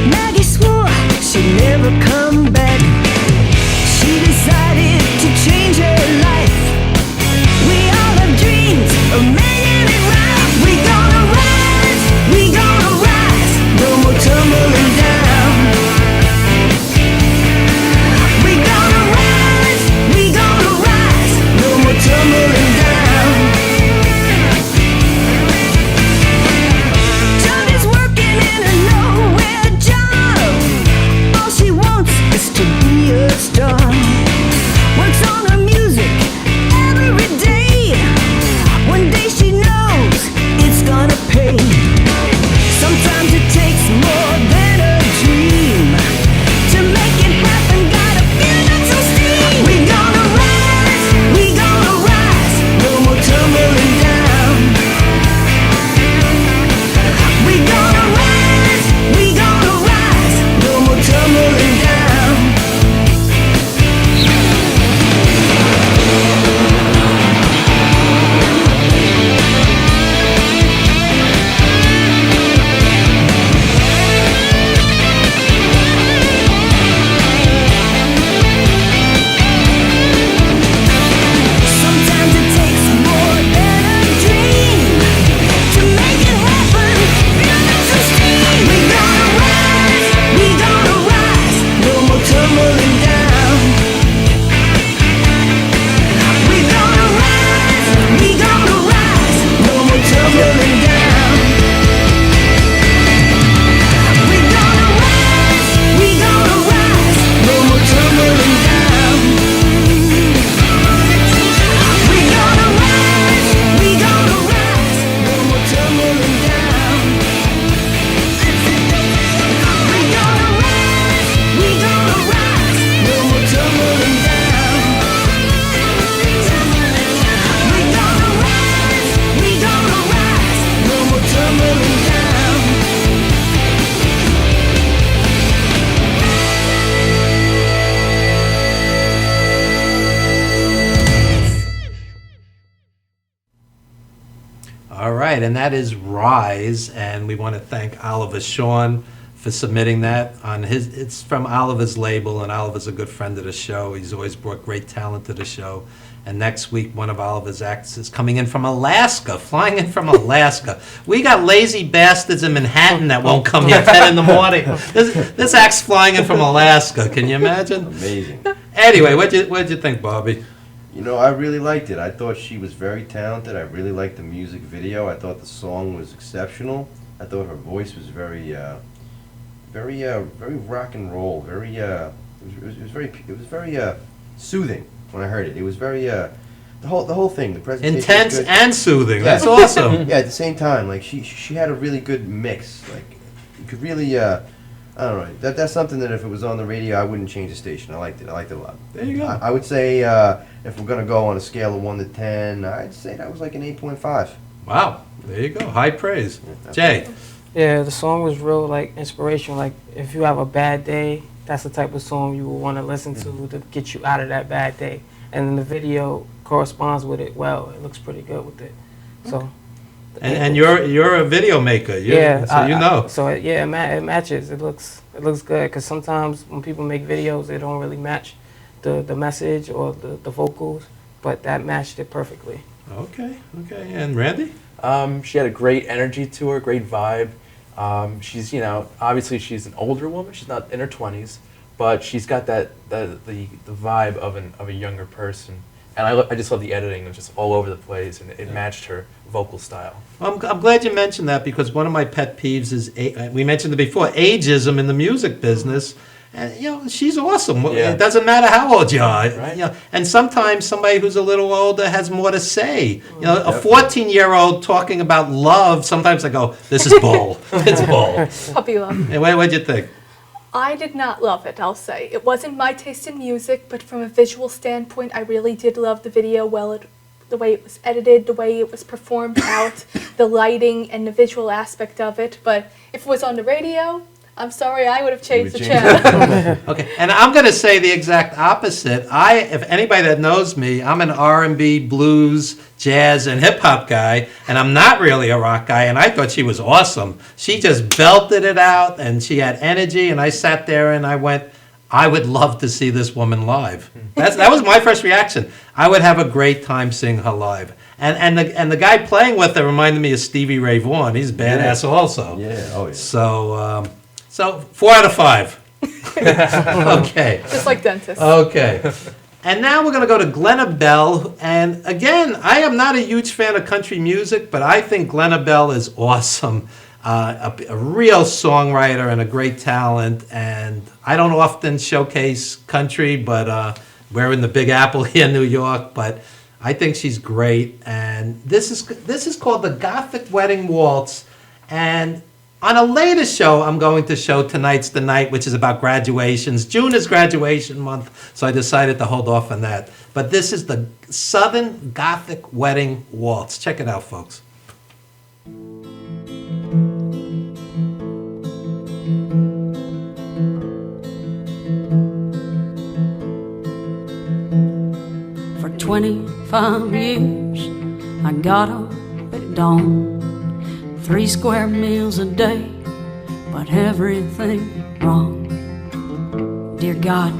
Maggie swore she'd never come back. She decided to change her life. We all have dreams of making it right. We gonna rise, we gonna rise. No more tumbling down. We gonna rise, we gonna rise. No more tumbling down. Johnny's working in a nowhere job. All she wants is to be a star. Works on her music every day. One day she knows it's gonna pay. Sometimes it takes more than a dream to make it happen. Gotta feel it so steam. We gonna rise, we gonna rise. No more tumbling down. We gonna rise, we gonna rise. No more tumbling down. Sometimes it takes more than a dream to make it happen. Feel it so steam. We gonna rise, we gonna rise. No more tumbling down. We gonna rise, we gonna rise. No more tumbling down. We gonna rise, we gonna rise. No more tumbling down. We gonna rise, we gonna rise. No more tumbling down. We gonna rise, we gonna rise. No more tumbling down. We gonna rise, we gonna rise. No more tumbling down. All right, and that is Rise, and we want to thank Oliver Shawn for submitting that on his. It's from Oliver's label, and Oliver's a good friend of the show. He's always brought great talent to the show. And next week, one of Oliver's acts is coming in from Alaska, flying in from Alaska. We got lazy bastards in Manhattan that won't come here at 10 in the morning. This act's flying in from Alaska. Can you imagine? Amazing. Anyway, what'd you think, Bobby? You know, I really liked it. I thought she was very talented. I really liked the music video. I thought the song was exceptional. I thought her voice was very rock and roll. It was very soothing when I heard it. It was very the whole thing. The presentation was Intense good. and soothing. Yeah. That's awesome. Yeah, at the same time, like she had a really good mix. Like you could really I don't know. That's something that if it was on the radio, I wouldn't change the station. I liked it. I liked it a lot. There you go. I would say if we're gonna go on a scale of 1 to 10, I'd say that was like an 8.5. Wow, there you go. High praise. Jay. Yeah, the song was real like inspirational. Like if you have a bad day, that's the type of song you will want to listen to get you out of that bad day. And then the video corresponds with it well. It looks pretty good with it. So. And you're a video maker. Yeah. So you know. It matches. It looks good because sometimes when people make videos, they don't really match the message or the vocals, but that matched it perfectly. Okay. And Randy? She had a great energy to her, great vibe. She's, obviously she's an older woman. She's not in her 20s, but she's got the vibe of a younger person. And I just love the editing. It was just all over the place, and it matched her vocal style. Well, I'm glad you mentioned that, because one of my pet peeves is, we mentioned it before, ageism in the music business. And, she's awesome. Yeah. It doesn't matter how old you are. Right. And sometimes somebody who's a little older has more to say. A 14-year-old talking about love, sometimes I go, this is bull. It's bull. Puppy love. Hey, what'd you think? I did not love it, I'll say. It wasn't my taste in music, but from a visual standpoint, I really did love the video. The way it was edited, the way it was performed out, the lighting and the visual aspect of it. But if it was on the radio, I'm sorry, I would have changed the channel. Okay, and I'm going to say the exact opposite. If anybody that knows me, I'm an R&B, blues, jazz, and hip-hop guy, and I'm not really a rock guy, and I thought she was awesome. She just belted it out, and she had energy, and I sat there and I went, I would love to see this woman live. That was my first reaction. I would have a great time seeing her live. And the guy playing with her reminded me of Stevie Ray Vaughan. He's badass also. Yeah, oh yeah. So 4 out of 5. Okay. Just like dentists. Okay. And now we're going to go to Glenna Bell. And again, I am not a huge fan of country music, but I think Glenna Bell is awesome. A real songwriter and a great talent. And I don't often showcase country, but we're in the Big Apple here in New York. But I think she's great. And this is called the Gothic Wedding Waltz. And on a later show, I'm going to show Tonight's the Night, which is about graduations. June is graduation month, so I decided to hold off on that. But this is the Southern Gothic Wedding Waltz. Check it out, folks. For 25 years, I got up at dawn, 3 square meals a day, but everything wrong. Dear God,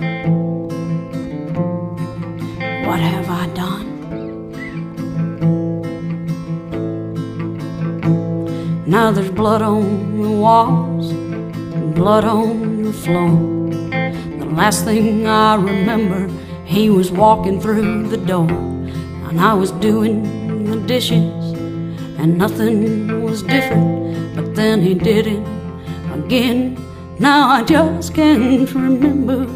what have I done? Now there's blood on the walls, blood on the floor. The last thing I remember, he was walking through the door, and I was doing the dishes, and nothing was different, but then he did it again. Now I just can't remember.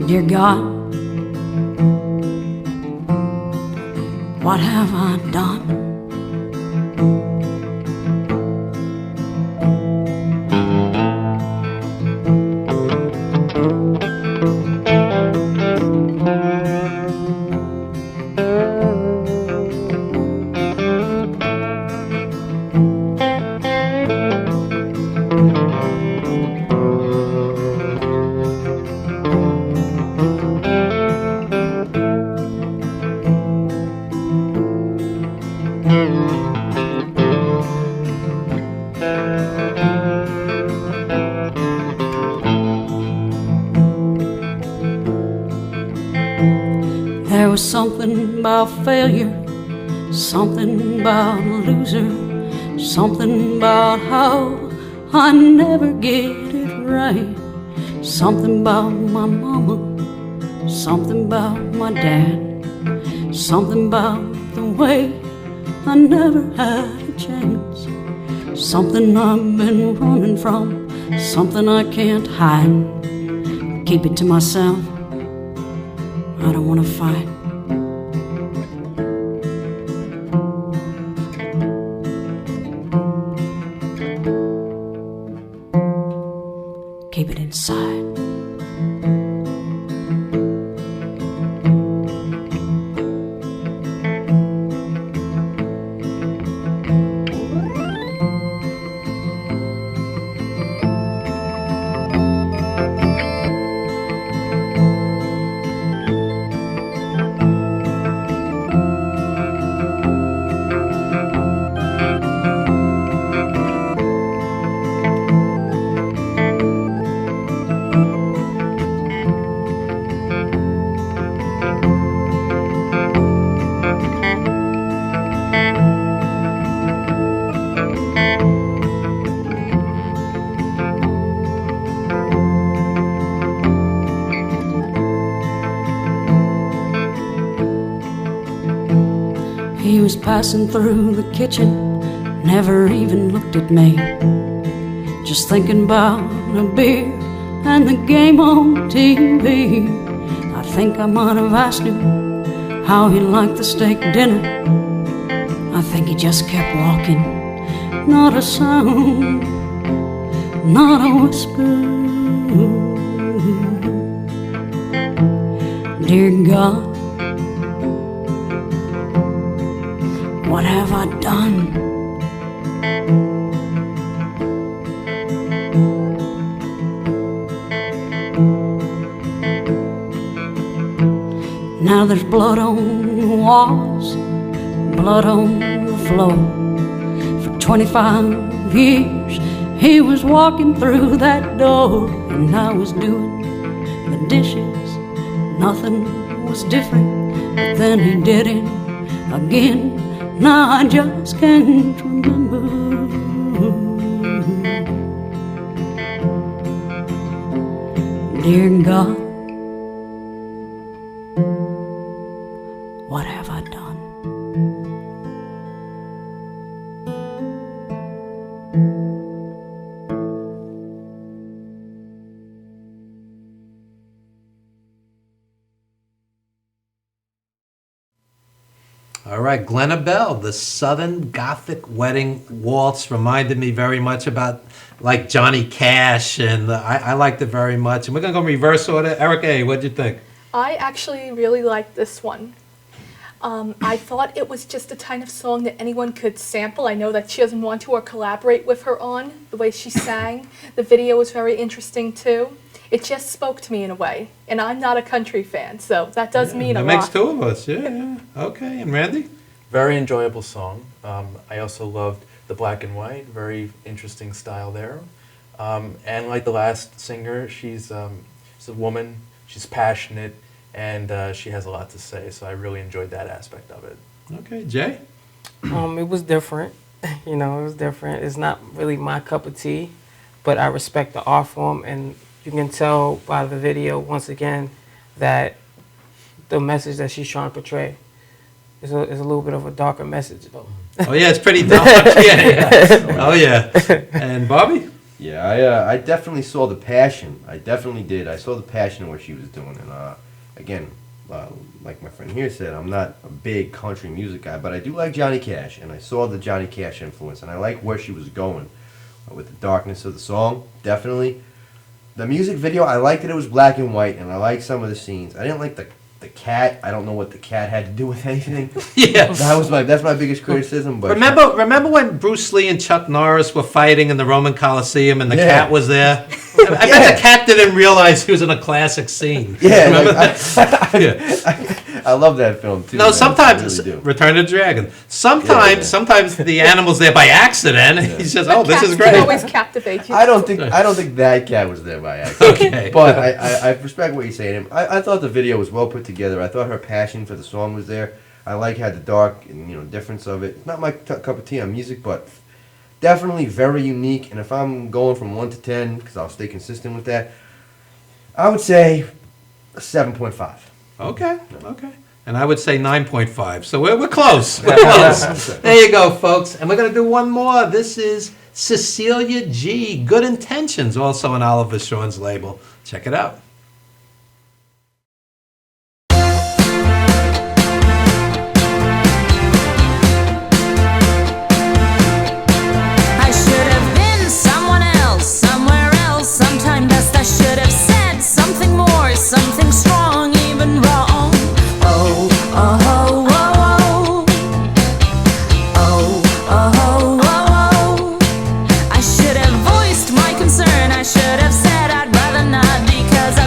Dear God, what have I done? There was something about failure, something about a loser, something about how I never get it right, something about my mama, something about my dad, something about the way I never had a chance, something I've been running from, something I can't hide. Keep it to myself, I don't want to fight. Keep it inside. He was passing through the kitchen, never even looked at me, just thinking about a beer and the game on TV. I think I might have asked him how he liked the steak dinner. I think he just kept walking, not a sound, not a whisper. Dear God, what have I done? Now there's blood on the walls, blood on the floor. For 25 years he was walking through that door, and I was doing the dishes. Nothing was different, but then he did it again. Now I just can't remember. Dear God, what have I done? All right, Glenna Bell, the Southern Gothic Wedding Waltz reminded me very much about like Johnny Cash, and I liked it very much. And we're going to go in reverse order. Erica A., what'd you think? I actually really liked this one. I thought it was just the kind of song that anyone could sample. I know that she doesn't want to or collaborate with her on the way she sang. The video was very interesting too. It just spoke to me in a way, and I'm not a country fan, so that does mean a lot. That makes two of us, yeah. Okay, and Randy? Very enjoyable song. I also loved the black and white, very interesting style there. And like the last singer, she's a woman, she's passionate, and she has a lot to say, so I really enjoyed that aspect of it. Okay, Jay? It was different. It was different. It's not really my cup of tea, but I respect the art form, and you can tell by the video, once again, that the message that she's trying to portray is a little bit of a darker message, though. Oh, yeah, it's pretty dark. Yeah. Oh, yeah. And Bobby? Yeah, I definitely saw the passion. I definitely did. I saw the passion in what she was doing. And again, like my friend here said, I'm not a big country music guy, but I do like Johnny Cash, and I saw the Johnny Cash influence, and I like where she was going with the darkness of the song, definitely. The music video, I liked that it was black and white, and I liked some of the scenes. I didn't like the cat. I don't know what the cat had to do with anything. Yeah. That's my biggest criticism. But Remember when Bruce Lee and Chuck Norris were fighting in the Roman Coliseum and the cat was there? I bet the cat didn't realize he was in a classic scene. Yeah, Yeah. I love that film too. No, man. sometimes I really do. Return of the Dragon. Sometimes the animal's there by accident, and he's just, this is Cats great. can always captivate you. I don't think that cat was there by accident. Okay. But I respect what you're saying. I thought the video was well put together. I thought her passion for the song was there. I like how the dark and difference of it. It's not my cup of tea on music, but definitely very unique. And if I'm going from 1 to 10, because I'll stay consistent with that, I would say a 7.5. Okay. And I would say 9.5. So we're close. We're close. There you go, folks. And we're going to do one more. This is Cecilia G. Good Intentions, also on Oliver Shawn's label. Check it out. I should have been someone else, somewhere else, sometime best. I should have said something more, something strong, even wrong. Oh, oh, oh, oh, oh, oh, oh, oh, oh. I should have voiced my concern. I should have said I'd rather not, because I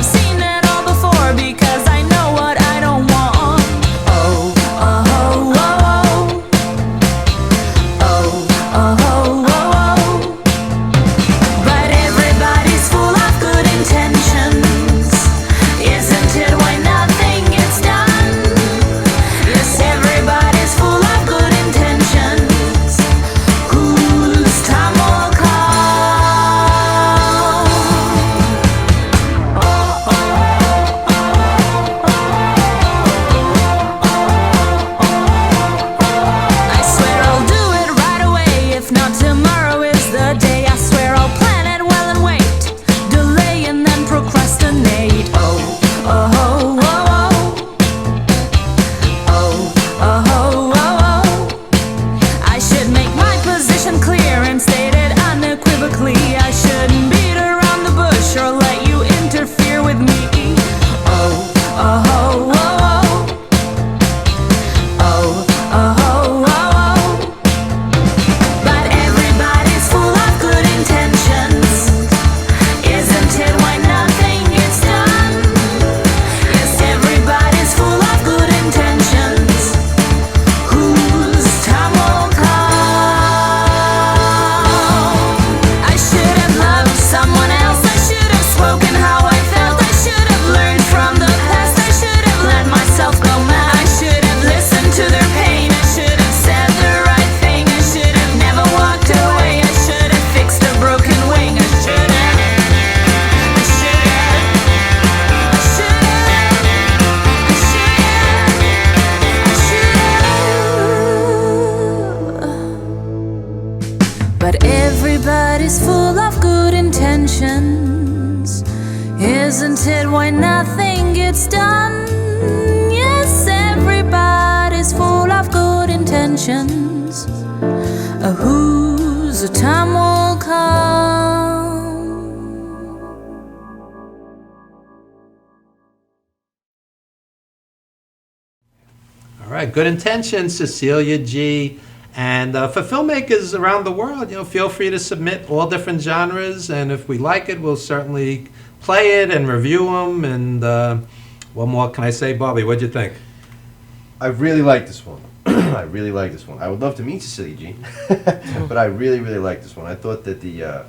intentions. Whose the time will come. All right, good intentions, Cecilia G. And for filmmakers around the world, feel free to submit all different genres, and if we like it, we'll certainly play it and review them. And what more can I say, Bobby? What'd you think? I really like this one. I really like this one. I would love to meet Cecilia G, but I really, really like this one. I thought that the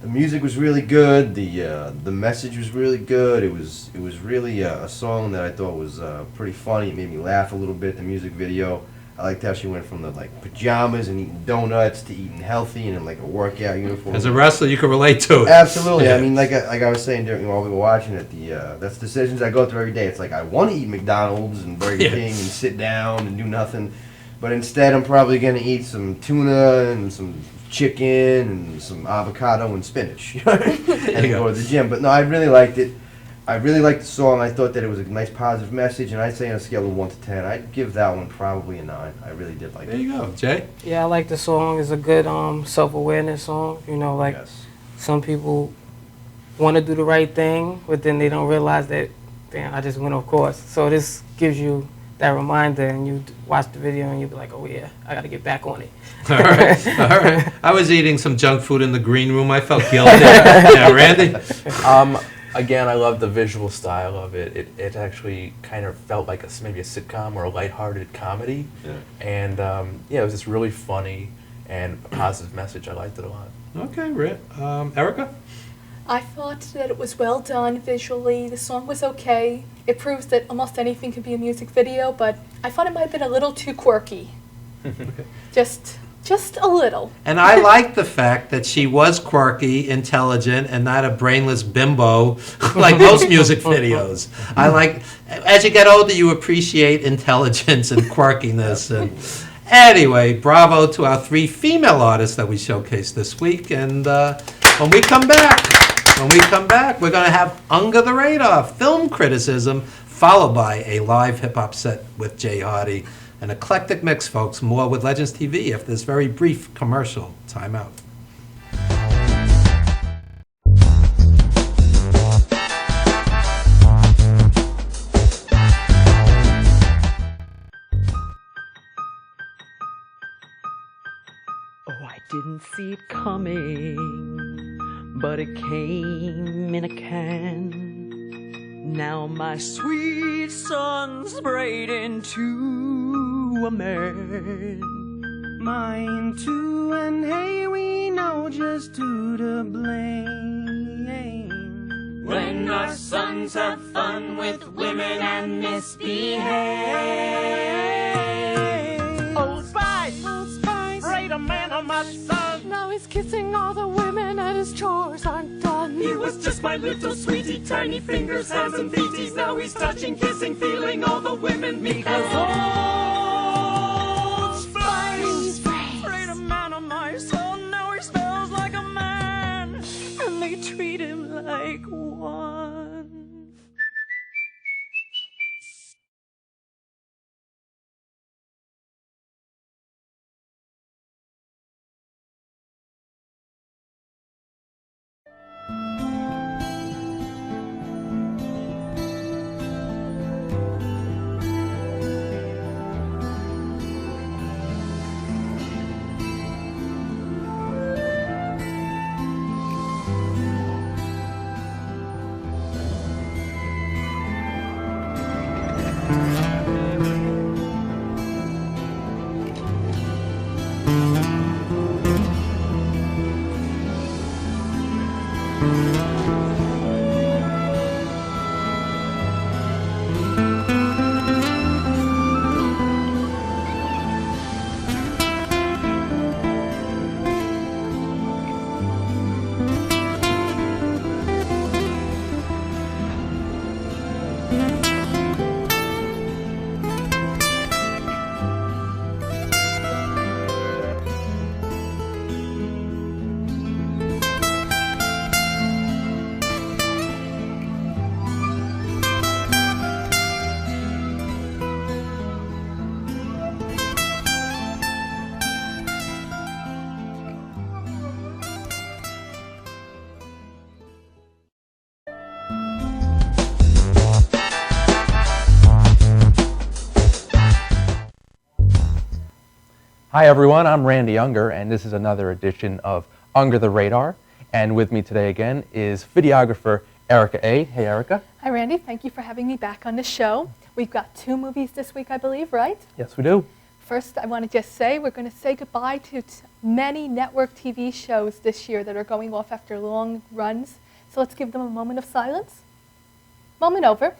music was really good. The message was really good. It was really a song that I thought was pretty funny. It made me laugh a little bit. The music video. I liked how she went from the pajamas and eating donuts to eating healthy and in a workout uniform. As a wrestler, you can relate to it. Absolutely. Yeah. I mean, like I was saying while we were watching it, that's decisions I go through every day. It's like I want to eat McDonald's and Burger King and sit down and do nothing, but instead I'm probably going to eat some tuna and some chicken and some avocado and spinach and go to the gym. But no, I really liked it. I really liked the song. I thought that it was a nice positive message, and I'd say on a scale of 1 to 10, I'd give that one probably a 9. I really did like it. There you go. Jay? Yeah, I like the song. It's a good self-awareness song. Yes. Some people want to do the right thing, but then they don't realize that, damn, I just went off course. So this gives you that reminder, and you watch the video, and you'll be like, oh yeah, I got to get back on it. All right. I was eating some junk food in the green room. I felt guilty. Yeah, Randy? Again, I love the visual style of it. It actually kind of felt like maybe a sitcom or a lighthearted comedy. Yeah. And it was just really funny and a positive message. I liked it a lot. Okay, Erica? I thought that it was well done visually. The song was okay. It proves that almost anything can be a music video, but I thought it might have been a little too quirky. Just a little. And I like the fact that she was quirky, intelligent, and not a brainless bimbo like most music videos. I like, as you get older, you appreciate intelligence and quirkiness. And anyway, bravo to our 3 female artists that we showcased this week. And when we come back, we're going to have Under the Radar film criticism, followed by a live hip-hop set with Jay Hardy. An eclectic mix, folks. More with Legends TV after this very brief commercial timeout. Oh, I didn't see it coming, but it came in a can. Now my sweet son's braid into a man. Mine too, and hey, we know just who to blame. When our sons have fun with women and misbehave. Old Spice, braid a man on my son. Now he's kissing all the women and his chores aren't done. He was just my little sweetie, tiny fingers, hands and feeties. Now he's touching, kissing, feeling all the women meet. Because Old Spice sprayed a man on my son. Now he smells like a man, and they treat him like one. Hi everyone, I'm Randy Unger, and this is another edition of Under the Radar. And with me today again is videographer Erica A. Hey Erica. Hi Randy, thank you for having me back on the show. We've got 2 movies this week, I believe, right? Yes, we do. First, I want to just say we're going to say goodbye to many network TV shows this year that are going off after long runs. So let's give them a moment of silence. Moment over.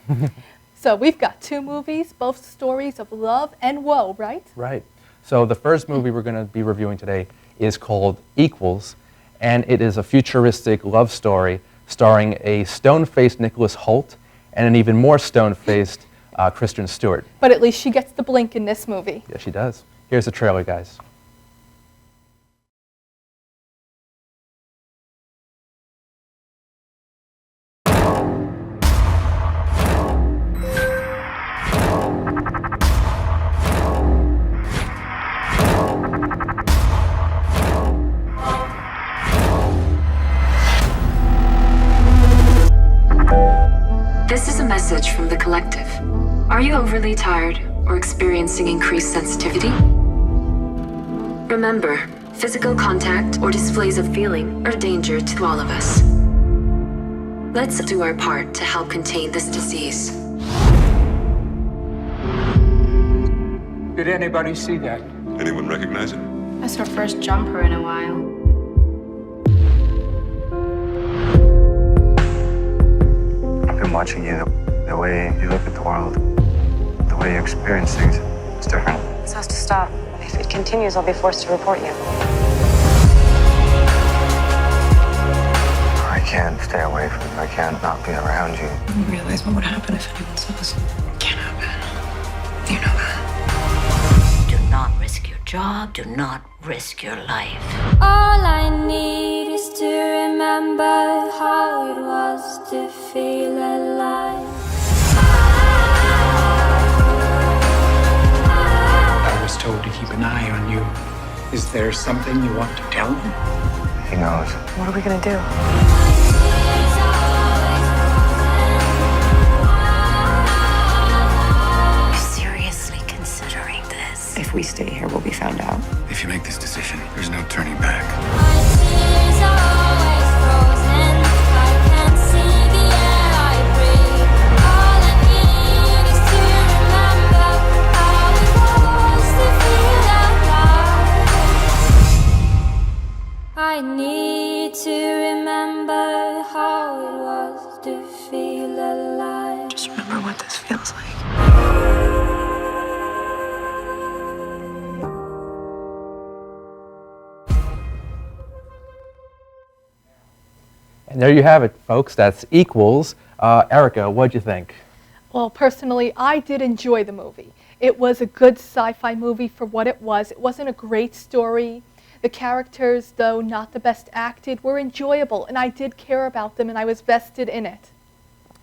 So we've got 2 movies, both stories of love and woe, right? Right. So the first movie we're going to be reviewing today is called Equals, and it is a futuristic love story starring a stone-faced Nicholas Hoult and an even more stone-faced Kristen Stewart. But at least she gets the blink in this movie. Yeah, she does. Here's the trailer, guys. This is a message from the collective. Are you overly tired or experiencing increased sensitivity? Remember, physical contact or displays of feeling are a danger to all of us. Let's do our part to help contain this disease. Did anybody see that? Anyone recognize it? That's her first jumper in a while. I've been watching you. The way you look at the world, the way you experience things, it's different. This has to stop. If it continues, I'll be forced to report you. I can't stay away from you. I can't not be around you. You realize what would happen if anyone saw us? Can't happen. You know that. Do not risk your job. Do not risk your life. All I need is to remember how it was to feel alive. I was told to keep an eye on you. Is there something you want to tell me? He knows. What are we gonna do? Are you seriously considering this? If we stay here, we'll be found out. If you make this decision, there's no turning back. I need to remember how it was to feel alive. Just remember what this feels like. And there you have it, folks. That's Equals. Erica, what'd you think? Well, personally, I did enjoy the movie. It was a good sci-fi movie for what it was. It wasn't a great story. The characters, though not the best acted, were enjoyable, and I did care about them, and I was vested in it.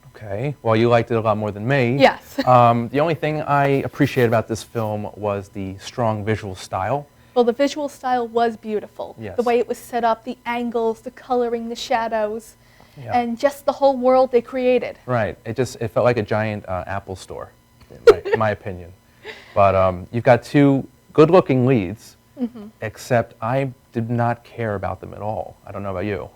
Okay, well, you liked it a lot more than me. Yes. The only thing I appreciated about this film was the strong visual style. Well, the visual style was beautiful. Yes. The way it was set up, the angles, the coloring, the shadows, Yeah. and just the whole world they created. Right, it felt like a giant Apple store, in my opinion. But you've got 2 good-looking leads. Mm-hmm. Except I did not care about them at all. I don't know about you.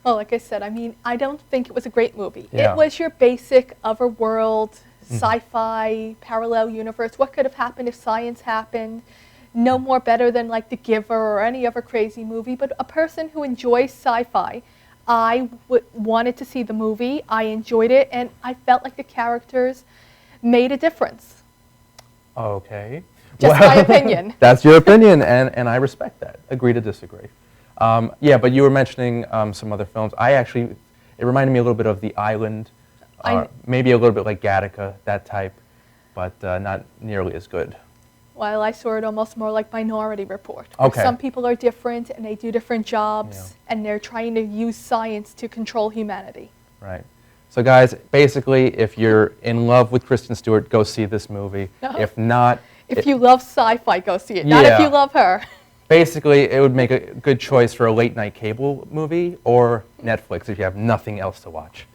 Well, like I said, I mean, I don't think it was a great movie. Yeah. It was your basic otherworld, sci-fi, parallel universe. What could have happened if science happened? No more better than like The Giver or any other crazy movie. But a person who enjoys sci-fi, I wanted to see the movie. I enjoyed it, and I felt like the characters made a difference. Okay. Just my opinion. That's your opinion, and I respect that. Agree to disagree. Yeah, but you were mentioning some other films. It reminded me a little bit of The Island, maybe a little bit like Gattaca, that type, but not nearly as good. Well, I saw it almost more like Minority Report. Okay. Some people are different, and they do different jobs, and they're trying to use science to control humanity. Right. So guys, basically, if you're in love with Kristen Stewart, go see this movie. No. If not... If you love sci-fi, go see it. Not if you love her. Basically, it would make a good choice for a late-night cable movie or Netflix if you have nothing else to watch.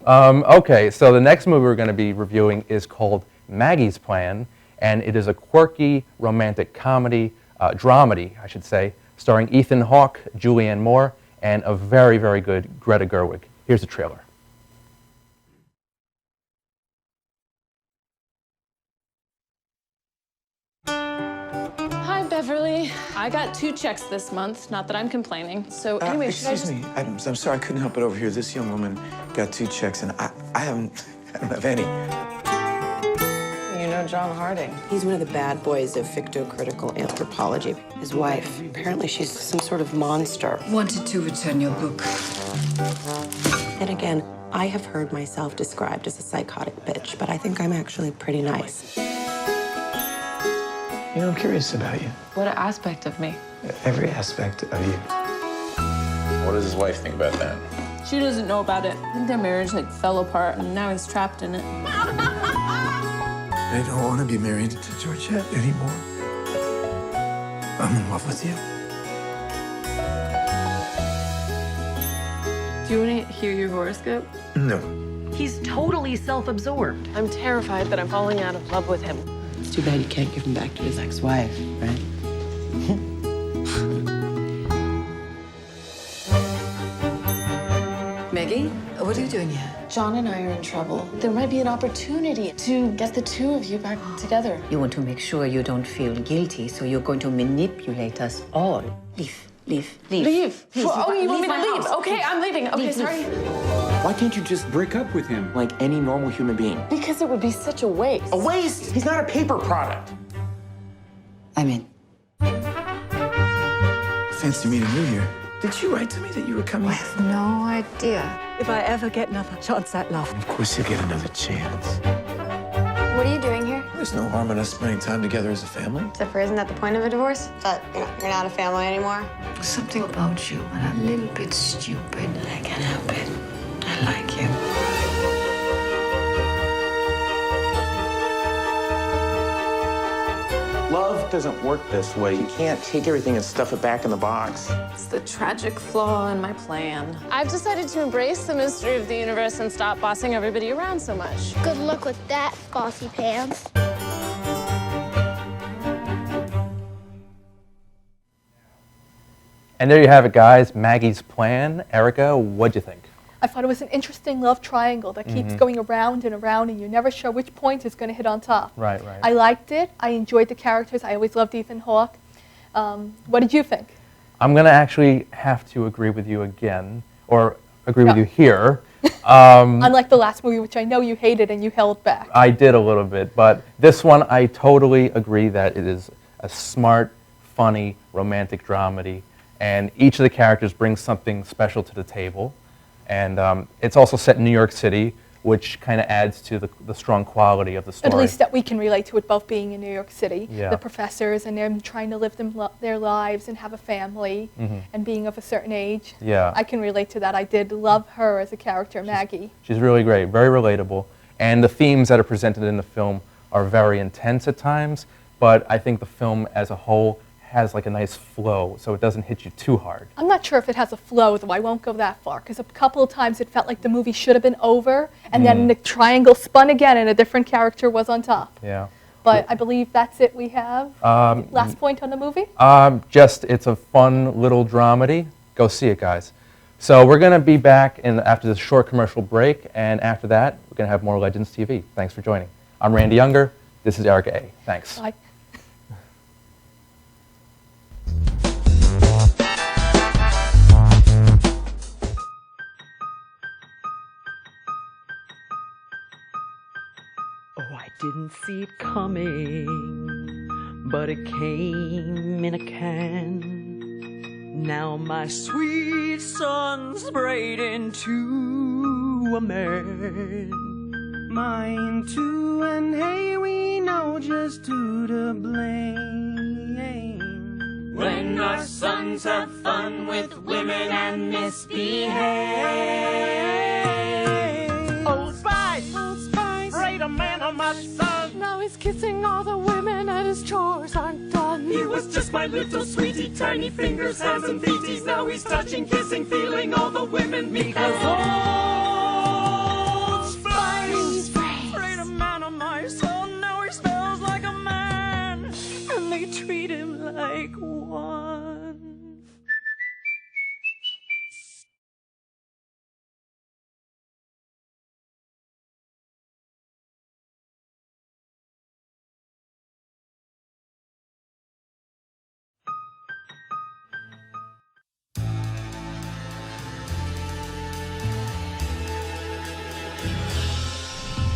Okay, so the next movie we're going to be reviewing is called Maggie's Plan, and it is a quirky romantic comedy dramedy, I should say, starring Ethan Hawke, Julianne Moore, and a very, very good Greta Gerwig. Here's the trailer. Hi, Beverly. I got 2 checks this month. Not that I'm complaining. So anyway, Excuse me. I'm sorry, I couldn't help it over here. This young woman got 2 checks, and I don't have any. You know John Harding. He's one of the bad boys of fictocritical anthropology. His wife, apparently she's some sort of monster. Wanted to return your book. And again, I have heard myself described as a psychotic bitch, but I think I'm actually pretty nice. You know, I'm curious about you. What aspect of me? Every aspect of you. What does his wife think about that? She doesn't know about it. I think their marriage fell apart, and now he's trapped in it. I don't want to be married to Georgette anymore. I'm in love with you. Do you want to hear your horoscope? No. He's totally self-absorbed. I'm terrified that I'm falling out of love with him. It's too bad you can't give him back to his ex-wife, right? Maggie, what are you doing here? John and I are in trouble. There might be an opportunity to get the 2 of you back together. You want to make sure you don't feel guilty, so you're going to manipulate us all. Leave. Leave. Please, Oh, you want me leave to my leave? house. Okay, I'm leaving. Okay, Leave. sorry. Why can't you just break up with him like any normal human being? Because it would be such a waste. A waste? He's not a paper product. I'm in. Fancy meeting you here. Did you write to me that you were coming? I have no idea. If I ever get another chance at love. Of course you'll get another chance. What are you doing here? There's no harm in us spending time together as a family. Except for, isn't that the point of a divorce? That you're not a family anymore? Something about you, when I'm a little bit stupid, I can't help it. I like you. Love doesn't work this way. You can't take everything and stuff it back in the box. It's the tragic flaw in my plan. I've decided to embrace the mystery of the universe and stop bossing everybody around so much. Good luck with that, bossy pants. And there you have it, guys. Maggie's Plan. Erica, what'd you think? I thought it was an interesting love triangle that keeps going around and around, and you're never sure which point is going to hit on top. Right, right. I liked it. I enjoyed the characters. I always loved Ethan Hawke. What did you think? I'm going to actually have to agree with you again, or agree with you here. Unlike the last movie, which I know you hated and you held back. I did a little bit, but this one I totally agree that it is a smart, funny, romantic dramedy, and each of the characters brings something special to the table. And it's also set in New York City, which kind of adds to the strong quality of the story. At least that we can relate to it both being in New York City. Yeah. The professors and them trying to live their lives and have a family and being of a certain age. Yeah. I can relate to that. I did love her as a character, Maggie. She's really great, very relatable. And the themes that are presented in the film are very intense at times, but I think the film as a whole has like a nice flow, so it doesn't hit you too hard. I'm not sure if it has a flow, though. I won't go that far, because a couple of times it felt like the movie should have been over, and then the triangle spun again, and a different character was on top. Yeah. But I believe that's it we have. Last point on the movie? Just, it's a fun little dramedy. Go see it, guys. So we're going to be back after this short commercial break, and after that, we're going to have more Legends TV. Thanks for joining. I'm Randy Younger. This is Erica A. Thanks. Bye. Oh, I didn't see it coming, but it came in a can. Now my sweet son's sprayed into a man. Mine too, and hey, we know just who to blame. When our sons have fun with women and misbehave. Old Spice, sprayed a man on my son. Now he's kissing all the women and his chores aren't done. He was just my little sweetie, tiny fingers, hands and feeties. Now he's touching, kissing, feeling all the women because Old Spice sprayed a man on my son. Now he smells like a man, and they treat him like take one.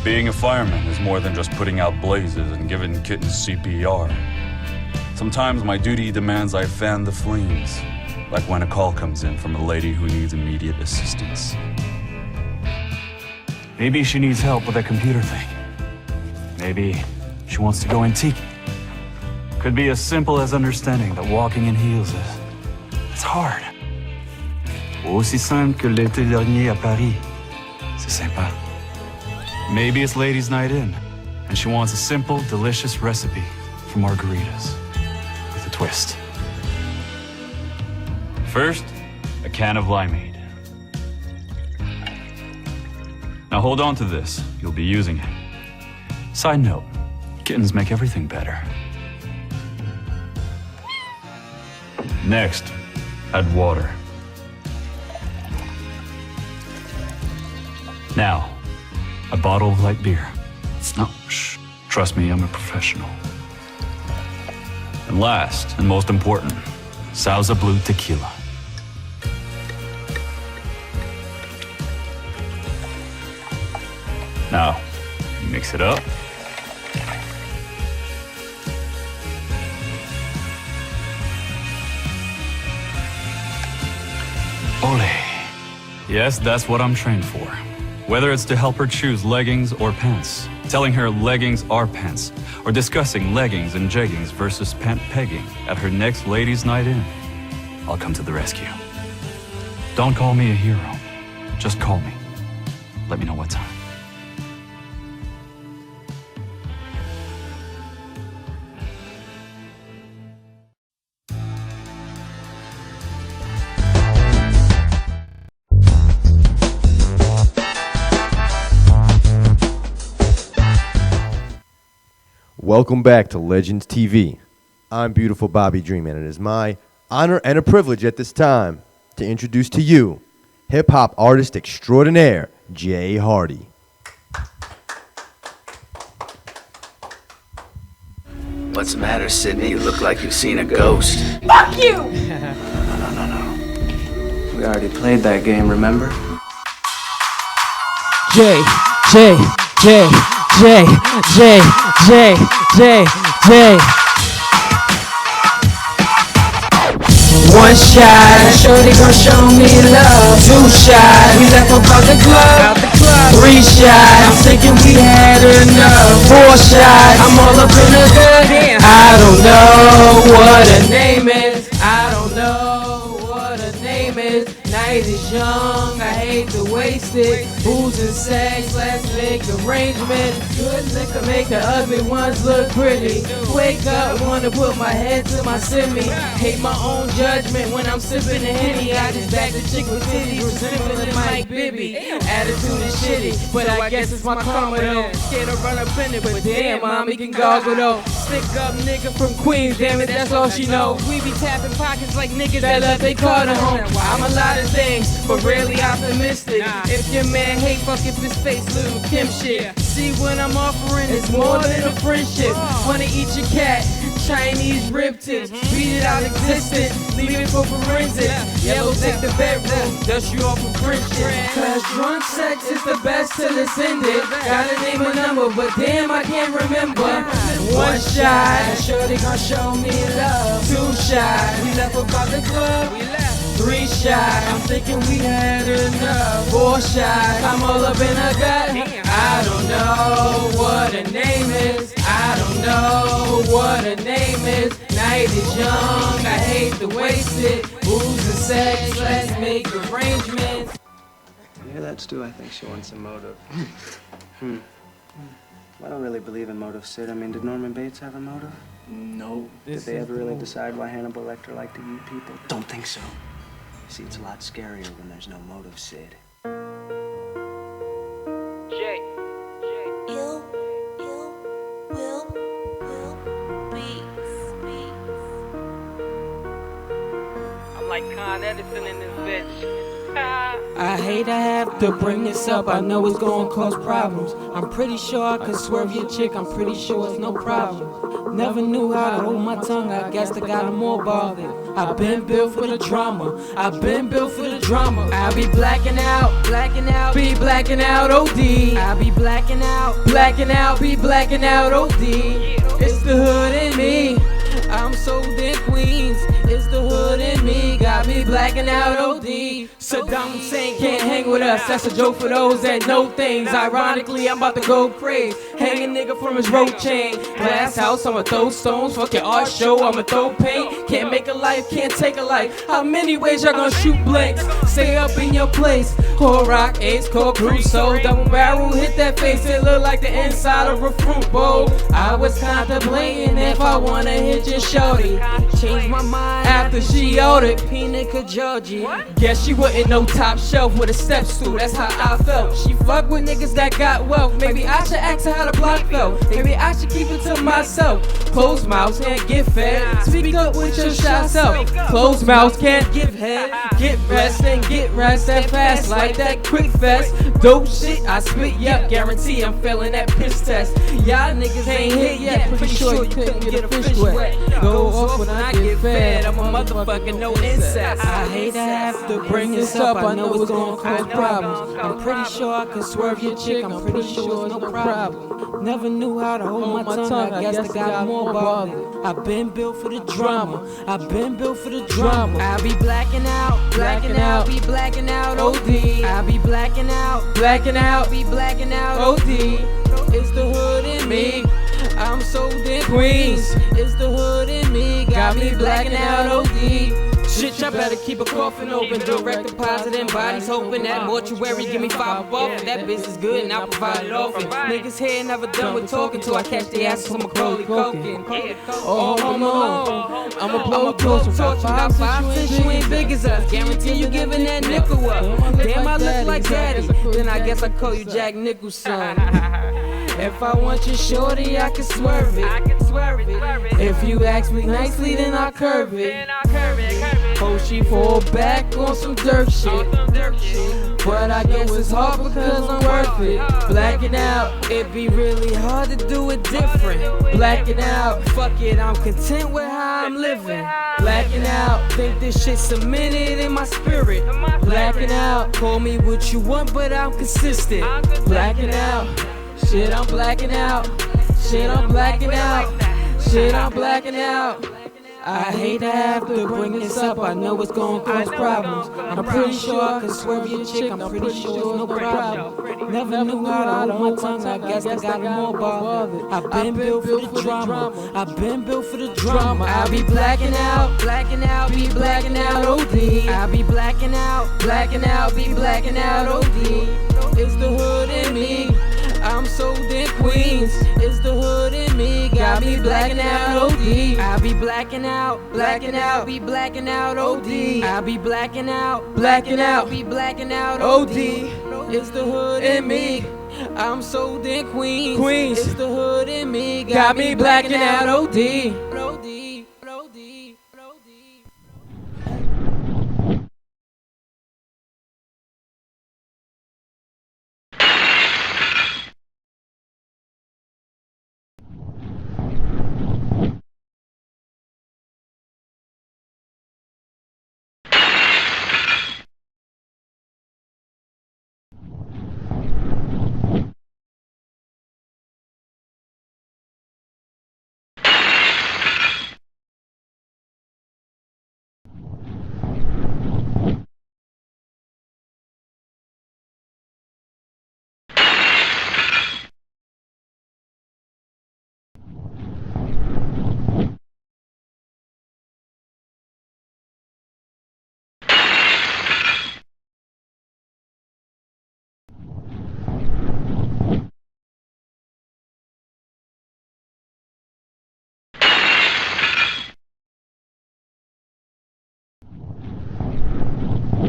Being a fireman is more than just putting out blazes and giving kittens CPR. Sometimes my duty demands I fan the flames, like when a call comes in from a lady who needs immediate assistance. Maybe she needs help with a computer thing. Maybe she wants to go antique. Could be as simple as understanding that walking in heels it's hard. Ou aussi simple que l'été dernier à Paris. C'est sympa. Maybe it's ladies' night in, and she wants a simple, delicious recipe for margaritas with a twist. First, a can of limeade. Now hold on to this, you'll be using it. Side note, kittens make everything better. Next, add water. Now, a bottle of light beer. No, shh. Trust me, I'm a professional. And last, and most important, Sauza Blue tequila. Now, mix it up. Ole. Yes, that's what I'm trained for. Whether it's to help her choose leggings or pants, telling her leggings are pants, or discussing leggings and jeggings versus pant pegging at her next ladies' night in, I'll come to the rescue. Don't call me a hero. Just call me. Let me know what time. Welcome back to Legends TV. I'm beautiful Bobby Dream, and it is my honor and a privilege at this time to introduce to you hip-hop artist extraordinaire, Jay Hardy. What's the matter, Sydney? You look like you've seen a ghost. Fuck you! No. We already played that game, remember? J. One shot, shorty gon' show me love. Two shots, we left up out the club. Three shots, I'm thinking we had enough. Four shots, I'm all up in the good. I don't know what her name is. I don't know what her name is. Night is young, I hate to waste it. Booze and sex, let's make arrangements. Good liquor make the ugly ones look pretty. Wake up, wanna put my head to my simi. Hate my own judgment when I'm sipping the Henny. I just back the chick with titties, resembling Mike Bibby. Attitude is shitty, but I guess it's my karma though. Scared to run up in it, but damn, mommy can goggle though. Stick up nigga from Queens, damn it, that's all she know. We be tapping pockets like niggas that left they car to home. I'm a lot of things, but rarely optimistic. If your man hate, fuck if his face little Kim shit. See what I'm offering is more than a friendship. Wanna eat your cat, Chinese rib tips. Beat it out existence, leave it for forensics. Yellow take the bedroom, dust you off for friendship. Cause drunk sex is the best till it's ended. Gotta name a number, but damn I can't remember. One shot, shorty gon' show me love. Two shots, we left about the club. Three shots, I'm thinking we had enough. Four shots, I'm all up in her gut. I don't know what her name is. I don't know what her name is. Night is young, I hate to waste it. Booze and sex, let's make arrangements. You hear that, Stu? I think she wants a motive. I don't really believe in motive, Sid. I mean, did Norman Bates have a motive? No. Did they ever really decide why Hannibal Lecter liked to eat people? Don't think so. See, it's a lot scarier when there's no motive, Sid. Jay. You will be. like Con Edison in this bitch. I hate I have to bring this up, I know it's gonna cause problems. I'm pretty sure I could swerve your chick, I'm pretty sure it's no problem. Never knew how to hold my tongue, I guess I got more bothered. I've been built for the drama, I've been built for the drama. I be blacking out, be blacking out OD. I be blacking out, be blacking out OD. It's the hood in me, I'm sold in Queens. It's the hood in me, got me blacking out OD. Saddam Hussein can't hang with us, that's a joke for those that know things. Ironically, I'm about to go crazy, hang a nigga from his rope chain. Glass house, I'ma throw stones, fuck your art show, I'ma throw paint. Can't make a life, can't take a life. How many ways y'all gonna shoot blanks? Stay up in your place. Core rock, ace, core crusoe. Double barrel, hit that face, it look like the inside of a fruit bowl. I was contemplating if I wanna hit your shorty. Changed my mind after she ordered Pina Georgie. Guess she wouldn't know top shelf with a step stool, that's how I felt. She fuck with niggas that got wealth. Maybe I should ask her how the block felt. Maybe I should keep it to myself. Closed mouths can't get fed. Speak up with your shy self. Closed mouths can't give head. Get rest and get rest that fast like that quick fest. Dope shit I spit, yep, guarantee I'm failing that piss test. Y'all niggas ain't hit yet, pretty sure you couldn't get a fish wet. Go off when I get fed, I'm a motherfucker, no incest. I hate to have to bring this up, I know it's gonna cause problems. I'm pretty sure I could swerve your chick, I'm pretty sure it's no problem. Never knew how to hold my tongue, I guess I got more bothered. I've been built for the drama, I've been built for the drama. I be blacking out, be blacking out OD. I be blacking out, be blacking out OD. It's the hood in me, I'm sold in Queens. It's the hood in me, got me blacking out OD. Shit, y'all better keep a coffin open, direct deposit and bodies hoping that mortuary give me 5 off. That bitch is good and I'll provide it often. Niggas here never done with talking till I catch the ass on Macaulay Culkin. All home alone, I'ma blow close about 5 since you ain't big as us. Guarantee you giving that nickel up. Damn, I look like daddy, then I guess I call you Jack Nicholson. If I want you shorty, I can swerve it. If you ask me nicely, then I'll curve it. Hope she fall back on some dirt shit. But I guess it's hard because I'm worth it. Blacking out, it be really hard to do it different. Blacking out, fuck it, I'm content with how I'm living. Blacking out, think this shit cemented in my spirit. Blacking out, call me what you want, but I'm consistent. Blacking out, shit, I'm blacking out. Shit, I'm blacking out. Shit, I'm blacking out. I hate to have to bring this up, I know it's gonna cause problems. I'm pretty sure I could swerve your chick, I'm pretty sure it's no problem. Never knew how to hold my tongue, I guess I got more bothered. I've been built for the drama, I've been built for the drama. I be blacking out, be blacking out OD. I be blacking out, be blacking out OD. It's the hood in me, I'm sold in Queens. It's the hood in me, got me blacking out OD. I be blacking out, be blacking out OD. I be blacking out, be blacking out OD. It's the hood in me, I'm sold in Queens. It's the hood in me, got me blacking out OD.